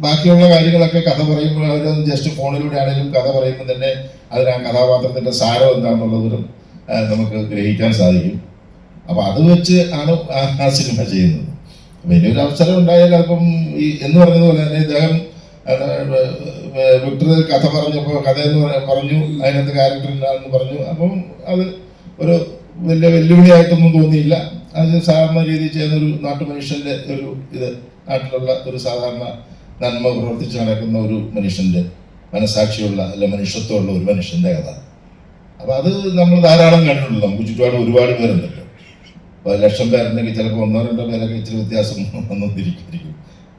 ബാക്കിയുള്ള കാര്യങ്ങളൊക്കെ കഥ പറയുമ്പോൾ അവരൊന്ന് ജസ്റ്റ് ഫോണിലൂടെ ആണെങ്കിലും കഥ പറയുമ്പോൾ തന്നെ അതിന് ആ കഥാപാത്രത്തിൻ്റെ സാരം എന്താണെന്നുള്ളതും നമുക്ക് ഗ്രഹിക്കാൻ സാധിക്കും. അപ്പോൾ അത് വെച്ച് ആണ് ആ സിനിമ ചെയ്യുന്നത്. അപ്പോൾ ഇനിയൊരു അവസരം ഉണ്ടായാൽ അപ്പം ഈ എന്ന് പറഞ്ഞതുപോലെ തന്നെ ഇദ്ദേഹം വിക്ടർ കഥ പറഞ്ഞപ്പോൾ കഥയെന്ന് പറഞ്ഞു, അതിനകത്ത് ക്യാരക്ടർ ഇല്ലാന്ന് പറഞ്ഞു. അപ്പം അത് ഒരു വലിയ വെല്ലുവിളിയായിട്ടൊന്നും തോന്നിയില്ല. അത് സാധാരണ രീതിയിൽ ചെയ്യുന്നൊരു നാട്ടുമനുഷ്യൻ്റെ ഒരു നാട്ടിലുള്ള ഒരു സാധാരണ നന്മ പ്രവർത്തിച്ച് നടക്കുന്ന ഒരു മനുഷ്യൻ്റെ മനസാക്ഷിയുള്ള അല്ല മനുഷ്യത്വമുള്ള ഒരു മനുഷ്യൻ്റെ കഥ. അപ്പോൾ അത് നമ്മൾ ധാരാളം കണ്ടിട്ടുണ്ട്. നമുക്ക് ചുറ്റുപാട് ഒരുപാട് പേരുണ്ടല്ലോ. അപ്പോൾ 1,00,000 പേരുണ്ടെങ്കിൽ ചിലപ്പോൾ 1-2 പേരൊക്കെ ഇച്ചിരി വ്യത്യാസം വന്നിരിക്കും.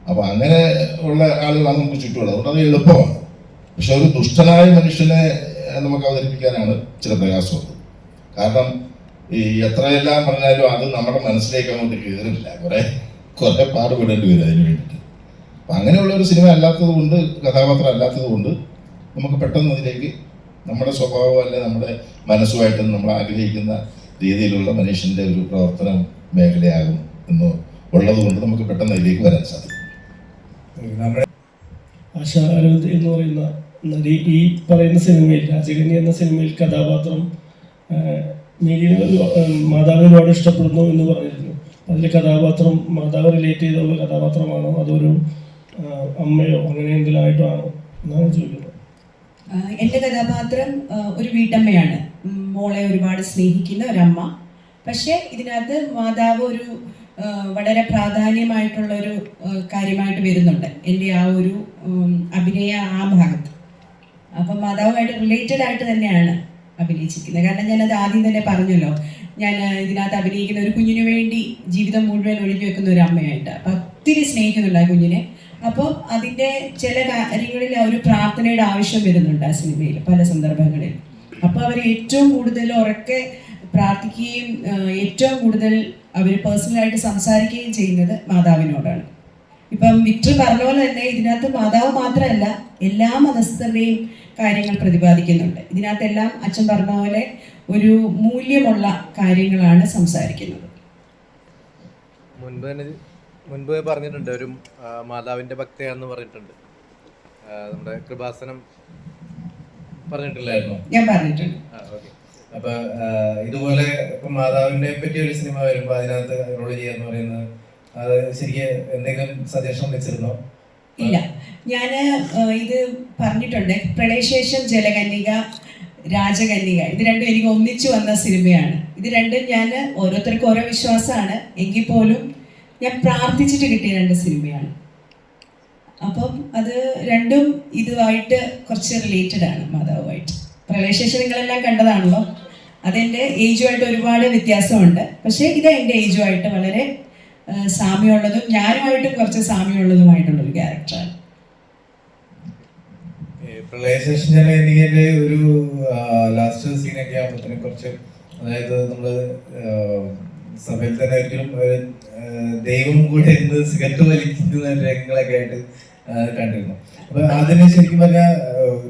അപ്പോൾ അങ്ങനെ ഉള്ള ആളുകളാണ് നമുക്ക് ചുറ്റുമുള്ളത്. അതുകൊണ്ട് അത് എളുപ്പമാണ്. പക്ഷെ ഒരു ദുഷ്ടനായ മനുഷ്യനെ നമുക്ക് അവതരിപ്പിക്കാനാണ് ചില പ്രയാസമുള്ളത്. കാരണം ഈ എത്രയെല്ലാം പറഞ്ഞാലും അത് നമ്മുടെ മനസ്സിലേക്ക് അങ്ങോട്ട് കയറില്ല. കുറേ പാടുപെടേണ്ടി വരും അതിന് വേണ്ടിയിട്ട്. അപ്പം അങ്ങനെയുള്ള ഒരു സിനിമ അല്ലാത്തത് കൊണ്ട്, കഥാപാത്രം അല്ലാത്തത് കൊണ്ട് നമുക്ക് പെട്ടെന്ന് അതിലേക്ക് നമ്മുടെ സ്വഭാവം അല്ലെ നമ്മുടെ മനസ്സുമായിട്ട് നമ്മൾ ആഗ്രഹിക്കുന്ന രീതിയിലുള്ള മനുഷ്യൻ്റെ ഒരു പ്രവർത്തന മേഖലയാകും എന്ന് ഉള്ളത് കൊണ്ട് നമുക്ക് പെട്ടെന്ന് അതിലേക്ക് വരാൻ സാധിക്കും. ആശ അരവിന്ദ് എന്ന് പറയുന്ന നടി ഈ പറയുന്ന സിനിമയിൽ, രാജകന്യ എന്ന സിനിമയിൽ കഥാപാത്രം മാതാവിനെ ഒരുപാട് ഇഷ്ടപ്പെടുന്നു എന്ന് പറഞ്ഞിരുന്നു. അതിലെ കഥാപാത്രം മാതാവ് റിലേറ്റ് ചെയ്തുള്ള കഥാപാത്രമാണോ അതൊരു അമ്മയോ അങ്ങനെ എന്തെങ്കിലും ആയിട്ടോ ആണോ എന്നാണ് ചോദിക്കുന്നത്. എൻ്റെ കഥാപാത്രം ഒരു വീട്ടമ്മയാണ്, മോളെ ഒരുപാട് സ്നേഹിക്കുന്ന ഒരമ്മ. പക്ഷേ ഇതിനകത്ത് മാതാവ് ഒരു വളരെ പ്രാധാന്യമായിട്ടുള്ളൊരു കാര്യമായിട്ട് വരുന്നുണ്ട് എൻ്റെ ആ ഒരു അഭിനയ ആ ഭാഗത്ത്. അപ്പം മാതാവുമായിട്ട് റിലേറ്റഡ് ആയിട്ട് തന്നെയാണ് അഭിനയിച്ചിരിക്കുന്നത്. കാരണം ഞാനത് ആദ്യം തന്നെ പറഞ്ഞല്ലോ, ഞാൻ ഇതിനകത്ത് അഭിനയിക്കുന്ന ഒരു കുഞ്ഞിന് വേണ്ടി ജീവിതം മുഴുവൻ ഒഴിഞ്ഞു വെക്കുന്ന ഒരു അമ്മയായിട്ട്. അപ്പം ഒത്തിരി സ്നേഹിക്കുന്നുണ്ട് ആ കുഞ്ഞിനെ. അപ്പോൾ അതിൻ്റെ ചില കാര്യങ്ങളിൽ ഒരു പ്രാർത്ഥനയുടെ ആവശ്യം വരുന്നുണ്ട് ആ സിനിമയിൽ പല സന്ദർഭങ്ങളിൽ. അപ്പോൾ അവർ ഏറ്റവും കൂടുതൽ ഉറക്കെ പ്രാർത്ഥിക്കുകയും ഏറ്റവും കൂടുതൽ അവർ പേഴ്സണലായിട്ട് സംസാരിക്കുകയും ചെയ്യുന്നത് മാതാവിനോടാണ്. ഇപ്പം വിക്ടർ പറഞ്ഞ പോലെ തന്നെ ഇതിനകത്ത് മാതാവ് മാത്രമല്ല എല്ലാ മതസ്ഥരുടെയും കാര്യങ്ങൾ പ്രതിപാദിക്കുന്നുണ്ട്. ഇതിനകത്തെല്ലാം അച്ഛൻ പറഞ്ഞ പോലെ ഒരു മൂല്യമുള്ള കാര്യങ്ങളാണ് സംസാരിക്കുന്നത്. മുൻപ് പറഞ്ഞിട്ടുണ്ട് ഒരു മാതാവിൻ്റെ ഭക്തയാണെന്ന് പറഞ്ഞിട്ടുണ്ട്. നമ്മുടെ കൃപാസനം പറഞ്ഞിട്ടില്ലായിരുന്നു? ഞാൻ പറഞ്ഞിട്ടുണ്ട്. ഓക്കെ. അപ്പൊ ഇതുപോലെ ഇപ്പം മാതാവിനെ പറ്റി ഒരു സിനിമ വരുമ്പോൾ അതിനകത്ത് റോൾ ചെയ്യാന്ന് പറയുന്നത് അത് ശരിക്കും എന്തെങ്കിലും സജഷൻ വെച്ചിരുന്നോ? ഇല്ല, ഞാൻ ഇത് പറഞ്ഞിട്ടുണ്ട്. പ്രളയശേഷം ജലകന്യക, രാജകന്യക, ഇത് രണ്ടും എനിക്ക് ഒന്നിച്ചു വന്ന സിനിമയാണ്. ഇത് രണ്ടും ഞാൻ ഓരോരുത്തർക്കും ഓരോ വിശ്വാസമാണ് എങ്കിൽ പോലും ഞാൻ പ്രാർത്ഥിച്ചിട്ട് കിട്ടിയ 2 സിനിമയാണ്. അപ്പം അത് രണ്ടും ഇതുമായിട്ട് കുറച്ച് റിലേറ്റഡ് ആണ് മാതാവുമായിട്ട്. പ്രളയശേഷം നിങ്ങളെല്ലാം കണ്ടതാണല്ലോ, അതെൻ്റെ ഏജുമായിട്ട് ഒരുപാട് വ്യത്യാസമുണ്ട്. പക്ഷേ ഇത് എൻ്റെ ഏജുമായിട്ട് വളരെ സാമ്യമുള്ളതും ഞാനുമായിട്ടും കുറച്ച് സാമ്യമുള്ളതുമായിട്ടുള്ളൊരു ക്യാരക്ടറാണ്. പ്രളയശേഷം ഞാൻ എനിക്ക് ഒരു ലാസ്റ്റ് സീനൊക്കെ ആകുമ്പോഴത്തേനും കുറച്ച്, അതായത് നമ്മള് സഭയിൽ തന്നെ ഒരിക്കലും ദൈവം കൂടെ ഇരുന്ന് സിഗരറ്റ് വലിക്കുന്ന രംഗങ്ങളൊക്കെ ആയിട്ട് കണ്ടിരുന്നു. അപ്പൊ അതിന് ശരിക്കും പറഞ്ഞാൽ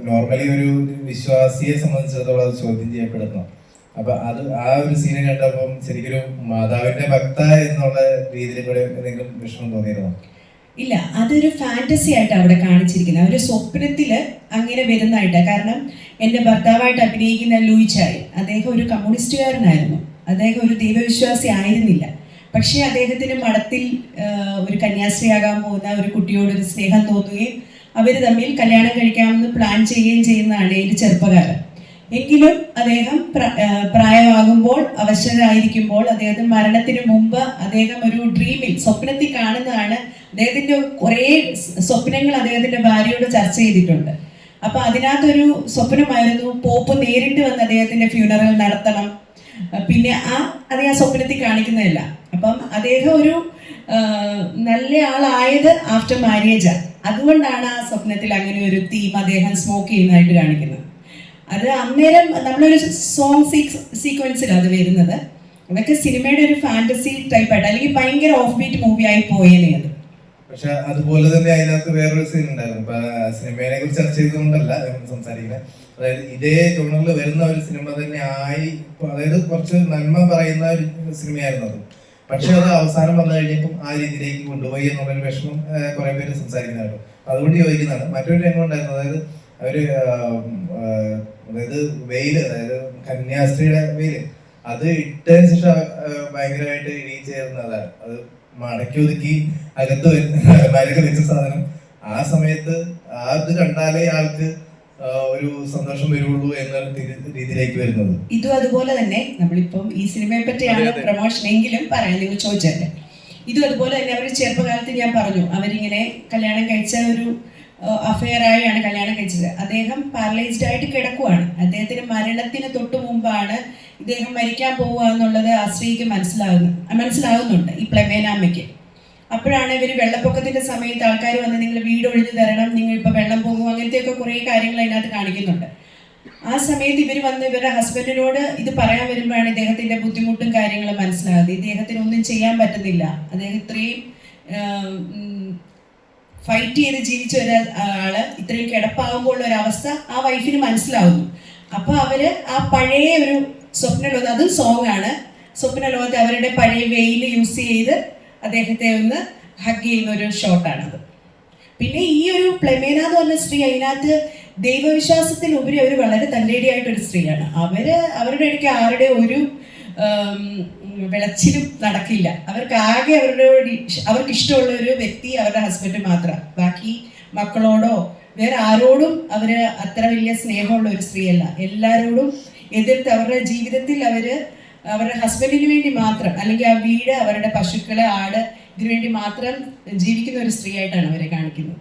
നോർമലി ഒരു വിശ്വാസിയെ സംബന്ധിച്ചിടത്തോളം അത് ചോദ്യം ചെയ്യപ്പെടുന്നു. അപ്പൊ അത് ആ ഒരു സീന് കണ്ടപ്പം ശരിക്കൊരു മാതാവിന്റെ ഭക്ത എന്നുള്ള രീതിയിൽ കൂടെ എന്തെങ്കിലും വിഷമം തോന്നിയിരുന്നോ? ഇല്ല, അതൊരു ഫാന്റസി ആയിട്ട് അവിടെ കാണിച്ചിരിക്കുന്നത്. ഒരു സ്വപ്നത്തിൽ അങ്ങനെ വരുന്നതായിട്ടാണ്. കാരണം എൻ്റെ ഭർത്താവായിട്ട് അഭിനയിക്കുന്ന ലൂയിച്ചായി, അദ്ദേഹം ഒരു കമ്മ്യൂണിസ്റ്റുകാരനായിരുന്നു. അദ്ദേഹം ഒരു ദൈവവിശ്വാസി ആയിരുന്നില്ല. പക്ഷേ അദ്ദേഹത്തിന് മഠത്തിൽ ഒരു കന്യാസ്ത്രീയാകാൻ പോകുന്ന ഒരു കുട്ടിയോടൊരു സ്നേഹം തോന്നുകയും അവർ തമ്മിൽ കല്യാണം കഴിക്കാമെന്ന് പ്ലാൻ ചെയ്യുകയും ചെയ്യുന്നതാണ് ഈ ചെറുപ്പക്കാരൻ. എങ്കിലും അദ്ദേഹം പ്രായമാകുമ്പോൾ, അവശരായിരിക്കുമ്പോൾ, അദ്ദേഹത്തിന് മരണത്തിന് മുമ്പ് അദ്ദേഹം ഒരു ഡ്രീമിൽ, സ്വപ്നത്തിൽ കാണുന്നതാണ്. അദ്ദേഹത്തിൻ്റെ കുറേ സ്വപ്നങ്ങൾ അദ്ദേഹത്തിൻ്റെ ഭാര്യയോട് ചർച്ച ചെയ്തിട്ടുണ്ട്. അപ്പൊ അതിനകത്തൊരു സ്വപ്നമായിരുന്നു പോപ്പ് നേരിട്ട് വന്ന് അദ്ദേഹത്തിന്റെ ഫ്യൂണറൽ നടത്തണം. പിന്നെ അദ്ദേഹം സ്വപ്നത്തിൽ കാണിക്കുന്നതല്ല. അപ്പം അദ്ദേഹം ഒരു നല്ല ആളായത് ആഫ്റ്റർ മാരേജ്. അതുകൊണ്ടാണ് ആ സ്വപ്നത്തിൽ അങ്ങനെ ഒരു തീം അദ്ദേഹം സ്മോക്ക് ചെയ്യുന്നതായിട്ട് കാണിക്കുന്നത്. അത് അന്നേരം നമ്മളൊരു സോങ് സീക്വൻസിലാണ് അത് വരുന്നത്. അതൊക്കെ സിനിമയുടെ ഒരു ഫാന്റസി ടൈപ്പായിട്ട്, അല്ലെങ്കിൽ ഭയങ്കര ഓഫ് ബീറ്റ് മൂവിയായി പോയേനെ അത്. പക്ഷെ അതുപോലെ തന്നെ അതിനകത്ത് വേറൊരു സീൻ ഉണ്ടായിരുന്നു. ഇപ്പൊ സിനിമയെ കുറിച്ച് ചർച്ച ചെയ്തുകൊണ്ടല്ല സംസാരിക്കുന്നത്. അതായത് ഇതേ ടൂണിൽ വരുന്ന ഒരു സിനിമ തന്നെ ആയി, അതായത് കുറച്ച് നന്മ പറയുന്ന ഒരു സിനിമയായിരുന്നു അത്. പക്ഷെ അത് അവസാനം വന്നു കഴിഞ്ഞപ്പം ആ രീതിയിലേക്ക് കൊണ്ടുപോയി എന്നുള്ളൊരു വിഷമം കുറെ പേര് സംസാരിക്കുന്നുണ്ട്. അതുകൊണ്ട് ചോദിക്കുന്നതാണ്. മറ്റൊരു രംഗം ഉണ്ടായിരുന്നു. അതായത് അതായത് വെയില്, അതായത് കന്യാസ്ത്രീയുടെ വെയില്, അത് ഇട്ടതിന് ശേഷം ഭയങ്കരമായിട്ട് ഇടിച്ചു ചേർന്നതാണ്. അത് മടക്കി ഒതുക്കി അകത്ത് മരക്ക് വെച്ച സാധനം ആ സമയത്ത് അത് കണ്ടാലേ ആൾക്ക് ഒരു സന്തോഷം വരുള്ളൂ എന്ന രീതിയിലേക്ക് വരുന്നത്. ഇതും അതുപോലെ തന്നെ നമ്മളിപ്പം ഈ സിനിമയെ പറ്റിയാണ് പ്രൊമോഷൻ എങ്കിലും പറയാൻ നിങ്ങൾ ചോദിച്ചല്ലേ. ഇതും അതുപോലെ തന്നെ അവർ ചെറുപ്പകാലത്ത് ഞാൻ പറഞ്ഞു, അവരിങ്ങനെ കല്യാണം കഴിച്ച ഒരു അഫെയറായാണ് കല്യാണം കഴിച്ചത്. അദ്ദേഹം പാരലൈസ്ഡ് ആയിട്ട് കിടക്കുവാണ്. അദ്ദേഹത്തിന് മരണത്തിന് തൊട്ട് മുമ്പാണ് ഇദ്ദേഹം മരിക്കാൻ പോവുക എന്നുള്ളത് ആ സ്ത്രീക്ക് മനസ്സിലാവുന്നുണ്ട്, ഈ പ്ലമേനാമ്മയ്ക്ക്. അപ്പോഴാണ് ഇവർ വെള്ളപ്പൊക്കത്തിന്റെ സമയത്ത് ആൾക്കാർ വന്ന് നിങ്ങൾ വീട് ഒഴിഞ്ഞു തരണം, നിങ്ങൾ ഇപ്പൊ വെള്ളം പോകും, അങ്ങനത്തെയൊക്കെ കുറേ കാര്യങ്ങൾ അതിനകത്ത് കാണിക്കുന്നുണ്ട്. ആ സമയത്ത് ഇവർ വന്ന് ഇവരുടെ ഹസ്ബൻഡിനോട് ഇത് പറയാൻ വരുമ്പോഴാണ് ഇദ്ദേഹത്തിന്റെ ബുദ്ധിമുട്ടും കാര്യങ്ങളും മനസ്സിലാകുന്നത്. ഇദ്ദേഹത്തിന് ഒന്നും ചെയ്യാൻ പറ്റുന്നില്ല. അദ്ദേഹം ഇത്രയും ഫൈറ്റ് ചെയ്ത് ജീവിച്ച ഒരാള് ഇത്രയും കിടപ്പാകുമ്പോൾ ഒരവസ്ഥ ആ വൈഫിന് മനസ്സിലാവുന്നു. അപ്പൊ അവര് ആ പഴയ ഒരു സ്വപ്നലോകത്ത്, അതും സോങ് ആണ്, സ്വപ്നലോകത്ത് അവരുടെ പഴയ വെയിൽ യൂസ് ചെയ്ത് അദ്ദേഹത്തെ ഒന്ന് ഹഗ് ചെയ്യുന്ന ഒരു ഷോട്ടാണത്. പിന്നെ ഈ ഒരു പ്ലമേന എന്ന് പറഞ്ഞ സ്ത്രീ, അതിനകത്ത് ദൈവവിശ്വാസത്തിൽ ഉപരി അവർ വളരെ തല്ലേടിയായിട്ടൊരു സ്ത്രീയാണ്. അവരുടെ ഇടയ്ക്ക് ആരുടെ ഒരു വിളച്ചിലും നടക്കില്ല. അവർക്ക് ആകെ അവർക്ക് ഇഷ്ടമുള്ള ഒരു വ്യക്തി അവരുടെ ഹസ്ബൻഡ് മാത്രം. ബാക്കി മക്കളോടോ വേറെ ആരോടും അവര് അത്ര വലിയ സ്നേഹമുള്ള ഒരു സ്ത്രീയല്ല. എല്ലാരോടും എതിർത്ത് അവരുടെ ജീവിതത്തിൽ അവരുടെ ഹസ്ബൻഡിന് വേണ്ടി മാത്രം, അല്ലെങ്കിൽ ആ വീട്, അവരുടെ പശുക്കള്, ആട്, ഇതിനു വേണ്ടി മാത്രം ജീവിക്കുന്ന ഒരു സ്ത്രീ ആയിട്ടാണ് അവരെ കാണിക്കുന്നത്.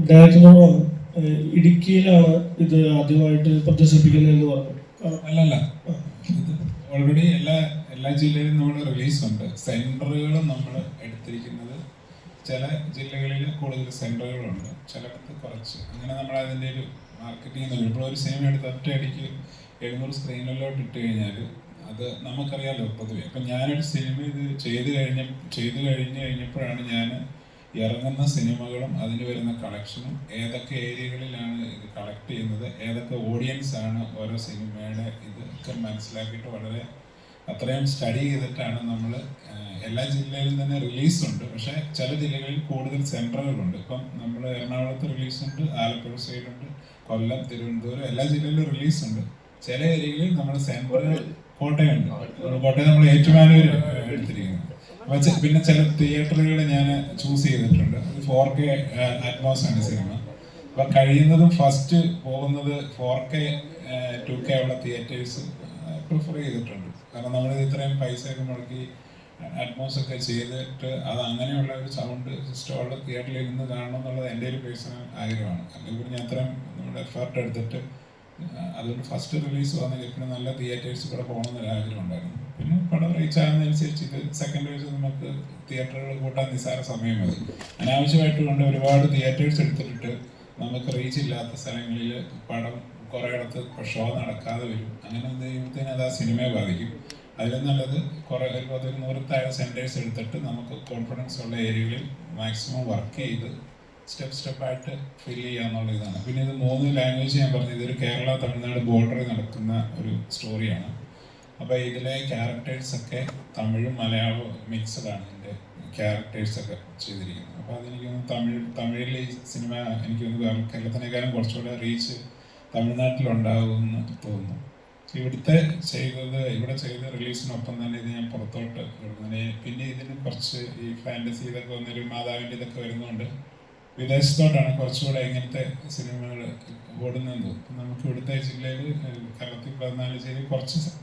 ഡയറക്ടറോടാണ്, ഇടുക്കിയിലാണ് ഇത് ആദ്യമായിട്ട് പ്രദർശിപ്പിക്കുന്നതെന്ന് പറഞ്ഞു. അല്ലല്ല, ഓൾറെഡി എല്ലാ ജില്ലയിലും നമ്മൾ റിലീസുണ്ട്. സെൻറ്ററുകളും നമ്മൾ എടുത്തിരിക്കുന്നത് ചില ജില്ലകളിൽ കൂടുതൽ സെൻറ്ററുകളുണ്ട്, ചിലയിടത്ത് കുറച്ച്. അങ്ങനെ നമ്മൾ അതിൻ്റെ ഒരു മാർക്കറ്റിംഗ് ഇപ്പോൾ ഒരു സിനിമ എടുത്ത് ഒറ്റയടിക്ക് 700 സ്ക്രീനിലോട്ട് ഇട്ട് കഴിഞ്ഞാൽ അത് നമുക്കറിയാമല്ലോ പൊതുവെ. അപ്പം ഞാനൊരു സിനിമ ഇത് ചെയ്ത് കഴിഞ്ഞപ്പോഴാണ് ഞാൻ ഇറങ്ങുന്ന സിനിമകളും അതിന് വരുന്ന കളക്ഷനും ഏതൊക്കെ ഏരിയകളിലാണ് ഇത് കളക്ട് ചെയ്യുന്നത്, ഏതൊക്കെ ഓഡിയൻസ് ആണ് ഓരോ സിനിമയുടെ ഇതൊക്കെ മനസ്സിലാക്കിയിട്ട് വളരെ അത്രയും സ്റ്റഡി ചെയ്തിട്ടാണ് നമ്മൾ എല്ലാ ജില്ലയിലും തന്നെ റിലീസുണ്ട്. പക്ഷേ ചില ജില്ലകളിൽ കൂടുതൽ സെൻറ്ററുകളുണ്ട്. ഇപ്പം നമ്മൾ എറണാകുളത്ത് റിലീസുണ്ട്, ആലപ്പുഴ സൈഡുണ്ട്, കൊല്ലം, തിരുവനന്തപുരം, എല്ലാ ജില്ലയിലും റിലീസുണ്ട്. ചില ഏരിയകളിൽ നമ്മൾ സെൻറ്റർ കോട്ടയമുണ്ട്. കോട്ടയം നമ്മൾ ഏറ്റുമാനൂർ എടുത്തിരിക്കുന്നത്. അപ്പോൾ പിന്നെ ചില തിയേറ്ററുകൾ ഞാൻ ചൂസ് ചെയ്തിട്ടുണ്ട്. അത് 4K അറ്റ്മോസ് ആണ് സിനിമ. അപ്പം കഴിയുന്നതും ഫസ്റ്റ് പോകുന്നത് 4K 2K ഉള്ള തിയേറ്റേഴ്സ് പ്രിഫർ ചെയ്തിട്ടുണ്ട്. കാരണം നമ്മൾ ഇത്രയും പൈസയൊക്കെ മുടക്കി അറ്റ്മോസ് ഒക്കെ ചെയ്തിട്ട് അത് അങ്ങനെയുള്ള ഒരു സൗണ്ട് സിസ്റ്റമുള്ള തിയേറ്ററിൽ ഇരുന്ന് കാണണം എന്നുള്ളത് എൻ്റെ ഒരു പേഴ്സണൽ ആഗ്രഹമാണ്. അല്ലെങ്കിൽ ഞാൻ അത്രയും നമ്മുടെ എഫേർട്ട് എടുത്തിട്ട് അതുകൊണ്ട് ഫസ്റ്റ് റിലീസ് വന്നെങ്കിൽ പിന്നെ നല്ല തിയേറ്റേഴ്സ് കൂടെ പോകണമെന്നൊരു ആഗ്രഹം ഉണ്ടായിരുന്നു. പിന്നെ പടം റീച്ച് ആകുന്നതനുസരിച്ച് ഇത് സെക്കൻഡ് വേഴ്സ് നമുക്ക് തിയേറ്ററുകൾ കൂട്ടാൻ നിസ്സാര സമയം മതി. അനാവശ്യമായിട്ട് കൊണ്ട് ഒരുപാട് തിയേറ്റേഴ്സ് എടുത്തിട്ട് നമുക്ക് റീച്ച് ഇല്ലാത്ത സ്ഥലങ്ങളിൽ പടം കുറേയിടത്ത് ഷോ നടക്കാതെ വരും. അങ്ങനെ ദൈവത്തിന് അത് ആ സിനിമയെ ബാധിക്കും. അതിലും നല്ലത് കുറേ ഒരു 100 സെൻറ്റേഴ്സ് എടുത്തിട്ട് നമുക്ക് കോൺഫിഡൻസ് ഉള്ള ഏരിയകളിൽ മാക്സിമം വർക്ക് ചെയ്ത് സ്റ്റെപ്പായിട്ട് ഫിൽ ചെയ്യാന്നുള്ള ഇതാണ്. പിന്നെ ഇത് 3 ലാംഗ്വേജ് ഞാൻ പറഞ്ഞു. ഇതൊരു കേരള തമിഴ്നാട് ബോർഡറിൽ നടക്കുന്ന ഒരു സ്റ്റോറിയാണ്. അപ്പോൾ ഇതിലെ ക്യാരക്ടേഴ്സൊക്കെ തമിഴും മലയാളവും മിക്സഡാണ് ഇതിൻ്റെ ക്യാരക്ടേഴ്സൊക്കെ ചെയ്തിരിക്കുന്നത്. അപ്പോൾ അതെനിക്ക് തമിഴിൽ ഈ സിനിമ എനിക്ക് കേരളത്തിനേക്കാളും കുറച്ചുകൂടെ റീച്ച് തമിഴ്നാട്ടിലുണ്ടാകുമെന്ന് തോന്നുന്നു. ഇവിടെ ചെയ്ത റിലീസിനൊപ്പം തന്നെ ഇത് ഞാൻ പുറത്തോട്ട് ഇടുന്നതിന് പിന്നെ ഇതിന് കുറച്ച് ഈ ഫാൻറ്റസി ഇതൊക്കെ വന്നൊരു മാതാവിൻ്റെ ഇതൊക്കെ വരുന്നതുകൊണ്ട് വിദേശത്തോട്ടാണ് കുറച്ചുകൂടെ ഇങ്ങനത്തെ സിനിമകൾ ഓടുന്നത്. നമുക്ക് ഇവിടുത്തെ ജില്ലയിൽ കേരളത്തിൽ 14 ജില്ലയിൽ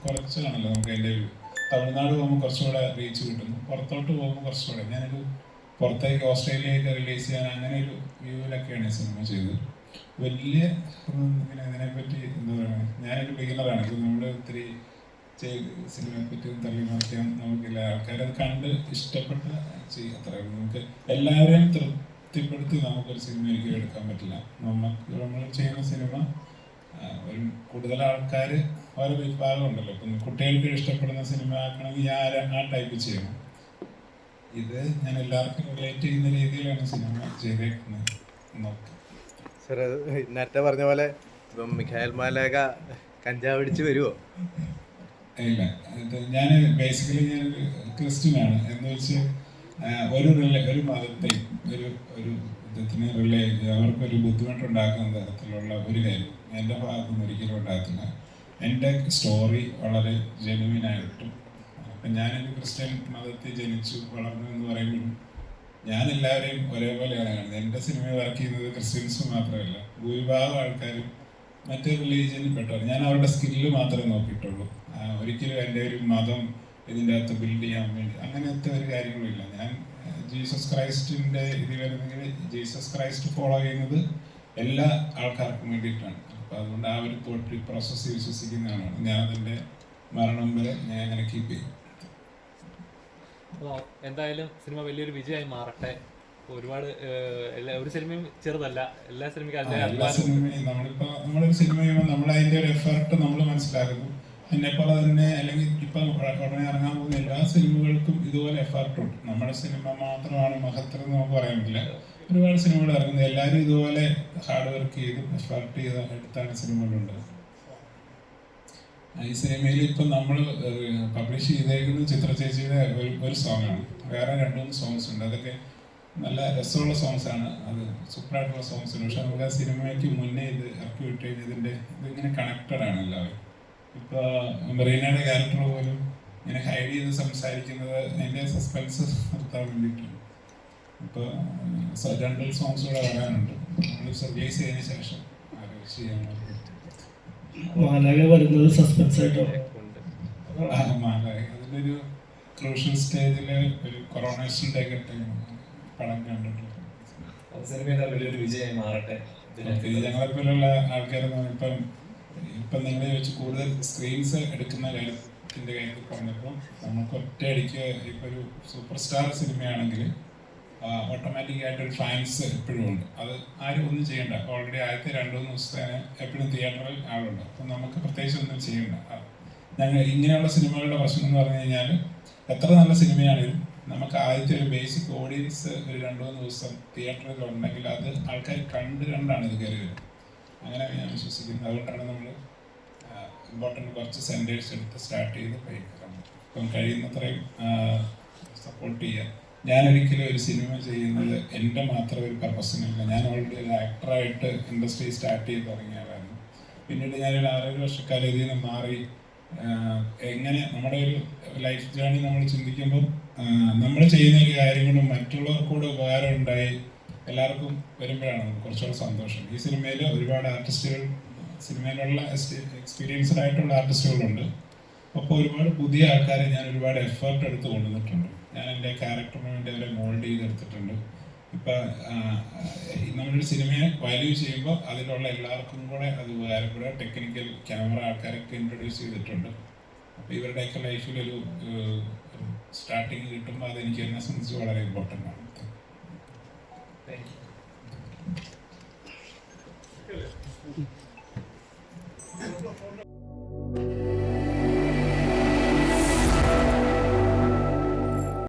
കുറച്ചാണല്ലോ നമുക്ക് അതിൻ്റെ ഒരു. തമിഴ്നാട് പോകുമ്പോൾ കുറച്ചുകൂടെ റീച്ച് കിട്ടുന്നു, പുറത്തോട്ട് പോകുമ്പോൾ കുറച്ചുകൂടെ. ഞാനൊരു പുറത്തേക്ക് ഓസ്ട്രേലിയയൊക്കെ റിലീസ് ചെയ്യാൻ അങ്ങനെ ഒരു വ്യൂവിലൊക്കെയാണ് ഈ സിനിമ ചെയ്തത്. വലിയ ഇങ്ങനെ ഇതിനെപ്പറ്റി എന്താ പറയുക, ഞാനൊരു ബിഗിനറാണ്. ഇപ്പോൾ നമ്മൾ ഒത്തിരി സിനിമയെ പറ്റി തള്ളി മറിക്കാൻ നമുക്കില്ല. ആൾക്കാരത് കണ്ട് ഇഷ്ടപ്പെട്ട ചെയ്യും, അത്രയും. നമുക്ക് എല്ലാവരെയും തൃപ്തിപ്പെടുത്തി നമുക്കൊരു സിനിമ ഒരിക്കലും എടുക്കാൻ പറ്റില്ല. നമ്മൾ ചെയ്യുന്ന സിനിമ ഒരു കൂടുതൽ ആൾക്കാർ ഓരോ വിഭാഗം ഉണ്ടല്ലോ. ഇപ്പം കുട്ടികൾക്ക് ഇഷ്ടപ്പെടുന്ന സിനിമ ആക്കണമെങ്കിൽ ഞാൻ ആ ടൈപ്പ് ചെയ്യണം. ഇത് ഞാൻ എല്ലാവർക്കും റിലേറ്റ് ചെയ്യുന്ന രീതിയിലാണ് സിനിമ ചെയ്തേക്കുന്നത്. നോക്കാം സാർ, നേരത്തെ പറഞ്ഞ പോലെ ഇപ്പം മിഖായൽ മാലേക കഞ്ചാവ് അടിച്ച് വരുമോ? ഇല്ല, ഇത് ഞാൻ ബേസിക്കലി ഞാനൊരു ക്രിസ്ത്യനാണ്. എന്ന് വെച്ച് ഒരു മതത്തെയും ഒരു വിധത്തിന് റിലേ അവർക്കൊരു ബുദ്ധിമുട്ടുണ്ടാക്കുന്ന തരത്തിലുള്ള ഒരു കാര്യം എൻ്റെ ഭാഗത്തുനിന്ന് ഒരിക്കലും ഉണ്ടാകത്തില്ല. എൻ്റെ സ്റ്റോറി വളരെ ജെനുവിനായിട്ടും, അപ്പം ഞാനൊരു ക്രിസ്ത്യൻ മതത്തിൽ ജനിച്ചു വളർന്നു എന്ന് പറയുമ്പോഴും ഞാൻ എല്ലാവരെയും ഒരേപോലെയാണ് കാണുന്നത്. എൻ്റെ സിനിമയിൽ വർക്ക് ചെയ്യുന്നത് ക്രിസ്ത്യൻസ് മാത്രമല്ല, ഭൂരിഭാഗം ആൾക്കാരും മറ്റേ റിലീജിയനിൽ പെട്ടവർ. ഞാൻ അവരുടെ സ്കില്ല് മാത്രമേ നോക്കിയിട്ടുള്ളൂ. ഒരിക്കലും എൻ്റെ ഒരു മതം ഇതിൻ്റെ അകത്ത് ബിൽഡ് ചെയ്യാൻ വേണ്ടി അങ്ങനത്തെ ഒരു കാര്യങ്ങളുമില്ല. ഞാൻ ജീസസ് ക്രൈസ്റ്റിൻ്റെ ഇത് വരുന്നെങ്കിൽ ജീസസ് ക്രൈസ്റ്റ് ഫോളോ ചെയ്യുന്നത് എല്ലാ ആൾക്കാർക്കും വേണ്ടിയിട്ടാണ്. അപ്പോൾ അതുകൊണ്ട് ആ ഒരു തോട്ട് പ്രോസസ്സ് വിശ്വസിക്കുന്നതാണ് ഞാൻ. അതിൻ്റെ മരണം വരെ ഞാൻ അങ്ങനെ കീപ്പ് ചെയ്യും. എന്തായാലും സിനിമ വലിയൊരു വിജയമായി മാറട്ടെ. ഒരുപാട് ഒരു സിനിമയും ചെറുതല്ല, എല്ലാ സിനിമയ്ക്കും നമ്മളിപ്പോൾ നമ്മളൊരു സിനിമ ചെയ്യുമ്പോൾ നമ്മൾ അതിൻ്റെ ഒരു എഫേർട്ട് നമ്മൾ മനസ്സിലാക്കുന്നു. എന്നെപ്പോലെ തന്നെ അല്ലെങ്കിൽ ഇപ്പം ഉടനെ ഇറങ്ങാൻ പോകുന്ന എല്ലാ സിനിമകൾക്കും ഇതുപോലെ എഫേർട്ടുണ്ട്. നമ്മുടെ സിനിമ മാത്രമാണ് മഹത്തരം എന്ന് നമുക്ക് പറയാൻ പറ്റില്ല. ഒരുപാട് സിനിമകൾ ഇറങ്ങുന്നത് എല്ലാവരും ഇതുപോലെ ഹാർഡ് വർക്ക് ചെയ്തും എഫേർട്ട് ചെയ്ത് എടുത്താണ് സിനിമകളുണ്ട്. ഈ സിനിമയിൽ ഇപ്പം നമ്മൾ പബ്ലിഷ് ചെയ്തേക്കുന്നത് ചിത്ര ചേച്ചിയുടെ ഒരു സോങ്ങാണ്. വേറെ 2-3 സോങ്സ് ഉണ്ട്. അതൊക്കെ നല്ല രസമുള്ള സോങ്സാണ്. അത് സൂപ്പറായിട്ടുള്ള സോങ്സ് ഉണ്ട്. പക്ഷെ നമുക്ക് ആ സിനിമയ്ക്ക് മുന്നേ ഇത് ഇറക്കി വിട്ട് കഴിഞ്ഞാൽ ഇതിങ്ങനെ കണക്റ്റഡ് ആണ് എല്ലാവരും. ഇപ്പോൾ മെറീനയുടെ ക്യാരക്ടർ പോലും ഇങ്ങനെ ഹൈഡ് ചെയ്ത് സംസാരിക്കുന്നത് അതിൻ്റെ സസ്പെൻസ് നിർത്താൻ വേണ്ടിയിട്ടാണ്. ഇപ്പോൾ 2 സോങ്സ് കൂടെ വരാനുണ്ട്. നമ്മൾ റിലീസ് ചെയ്തതിന് ശേഷം ആലോചിച്ച് ചെയ്യാൻ മാലക വരുന്നത് സസ്പെൻസ് ആയിട്ടോ? മാലക അതിൻ്റെ ഒരു ക്രൂഷ്യൽ സ്റ്റേജിൽ ഒരു കൊറോണേഷൻ്റെ ഒക്കെ ടൈം പടം കണ്ടിട്ടുണ്ട്. സിനിമ വലിയൊരു വിജയമായി മാറട്ടെ. ഞങ്ങളെപ്പോലുള്ള ആൾക്കാരൊന്നും ഇപ്പം നിങ്ങളെ വെച്ച് കൂടുതൽ സ്ക്രീൻസ് എടുക്കുന്ന കാര്യത്തിൻ്റെ കാര്യത്തിൽ പറഞ്ഞപ്പോൾ നമുക്ക് ഒറ്റയടിക്ക് ഇപ്പോൾ ഒരു സൂപ്പർ സ്റ്റാർ സിനിമയാണെങ്കിൽ ഓട്ടോമാറ്റിക്കായിട്ടൊരു ഫാൻസ് എപ്പോഴും ഉണ്ട്. അത് ആരും ഒന്നും ചെയ്യണ്ട. ഓൾറെഡി ആദ്യത്തെ 2-3 ദിവസത്തേന് എപ്പോഴും തിയേറ്ററിൽ ആളുണ്ട്. അപ്പം നമുക്ക് പ്രത്യേകിച്ച് ഒന്നും ചെയ്യണ്ട. ഞങ്ങൾ ഇങ്ങനെയുള്ള സിനിമകളുടെ പ്രശ്നം എന്ന് പറഞ്ഞു കഴിഞ്ഞാൽ എത്ര നല്ല സിനിമയാണെങ്കിലും നമുക്ക് ആദ്യത്തെ ഒരു ബേസിക് ഓഡിയൻസ് ഒരു 2-3 ദിവസം തിയേറ്ററിൽ ഉണ്ടെങ്കിൽ അത് ആൾക്കാർ കണ്ടാണ് ഇത് കയറി വരുന്നത്. അങ്ങനെ ഞാൻ വിശ്വസിക്കുന്നത്. അതുകൊണ്ടാണ് നമ്മൾ ഇമ്പോർട്ടൻറ്റ് കുറച്ച് സെൻറ്റേഴ്സ് എടുത്ത് സ്റ്റാർട്ട് ചെയ്ത് കഴിക്കണം. ഇപ്പം കഴിയുന്നത്രയും സപ്പോർട്ട് ചെയ്യുക. ഞാനൊരിക്കലും ഒരു സിനിമ ചെയ്യുന്നത് എൻ്റെ മാത്രം ഒരു പർപ്പസിനില്ല. ഞാൻ ഓൾറെഡി ഒരു ആക്ടറായിട്ട് ഇൻഡസ്ട്രി സ്റ്റാർട്ട് ചെയ്ത് തുടങ്ങിയതായിരുന്നു. പിന്നീട് ഞാനൊരു 6 വർഷക്കാലം ഇതിൽ നിന്ന് മാറി എങ്ങനെ നമ്മുടെ ഒരു ലൈഫ് ജേണി നമ്മൾ ചിന്തിക്കുമ്പം നമ്മൾ ചെയ്യുന്ന ഒരു കാര്യങ്ങളും മറ്റുള്ളവർക്കൂടെ ഉപകാരം ഉണ്ടായി എല്ലാവർക്കും വരുമ്പോഴാണ് നമുക്ക് കുറച്ചുകൂടെ സന്തോഷം. ഈ സിനിമയിൽ ഒരുപാട് ആർട്ടിസ്റ്റുകൾ, സിനിമയിലുള്ള എക്സ്പീരിയൻസ്ഡ് ആയിട്ടുള്ള ആർട്ടിസ്റ്റുകളുണ്ട്. അപ്പോൾ ഒരുപാട് പുതിയ ആൾക്കാരെ ഞാൻ ഒരുപാട് എഫേർട്ട് എടുത്ത് കൊണ്ടുവന്നിട്ടുണ്ട്. ഞാൻ എൻ്റെ ക്യാരക്ടറിന് വേണ്ടി അവരെ മോൾഡ് ചെയ്തെടുത്തിട്ടുണ്ട്. ഇപ്പം നമ്മളൊരു സിനിമയെ വാല്യൂ ചെയ്യുമ്പോൾ അതിലുള്ള എല്ലാവർക്കും കൂടെ അത് ഉപകാരപ്പെടുക. ടെക്നിക്കൽ ക്യാമറ ആൾക്കാരൊക്കെ ഇൻട്രൊഡ്യൂസ് ചെയ്തിട്ടുണ്ട്. അപ്പോൾ ഇവരുടെയൊക്കെ ലൈഫിലൊരു സ്റ്റാർട്ടിങ് കിട്ടുമ്പോൾ അതെനിക്ക് എന്നെ സംബന്ധിച്ച് വളരെ ഇമ്പോർട്ടൻ്റ് ആണ്. Thank you.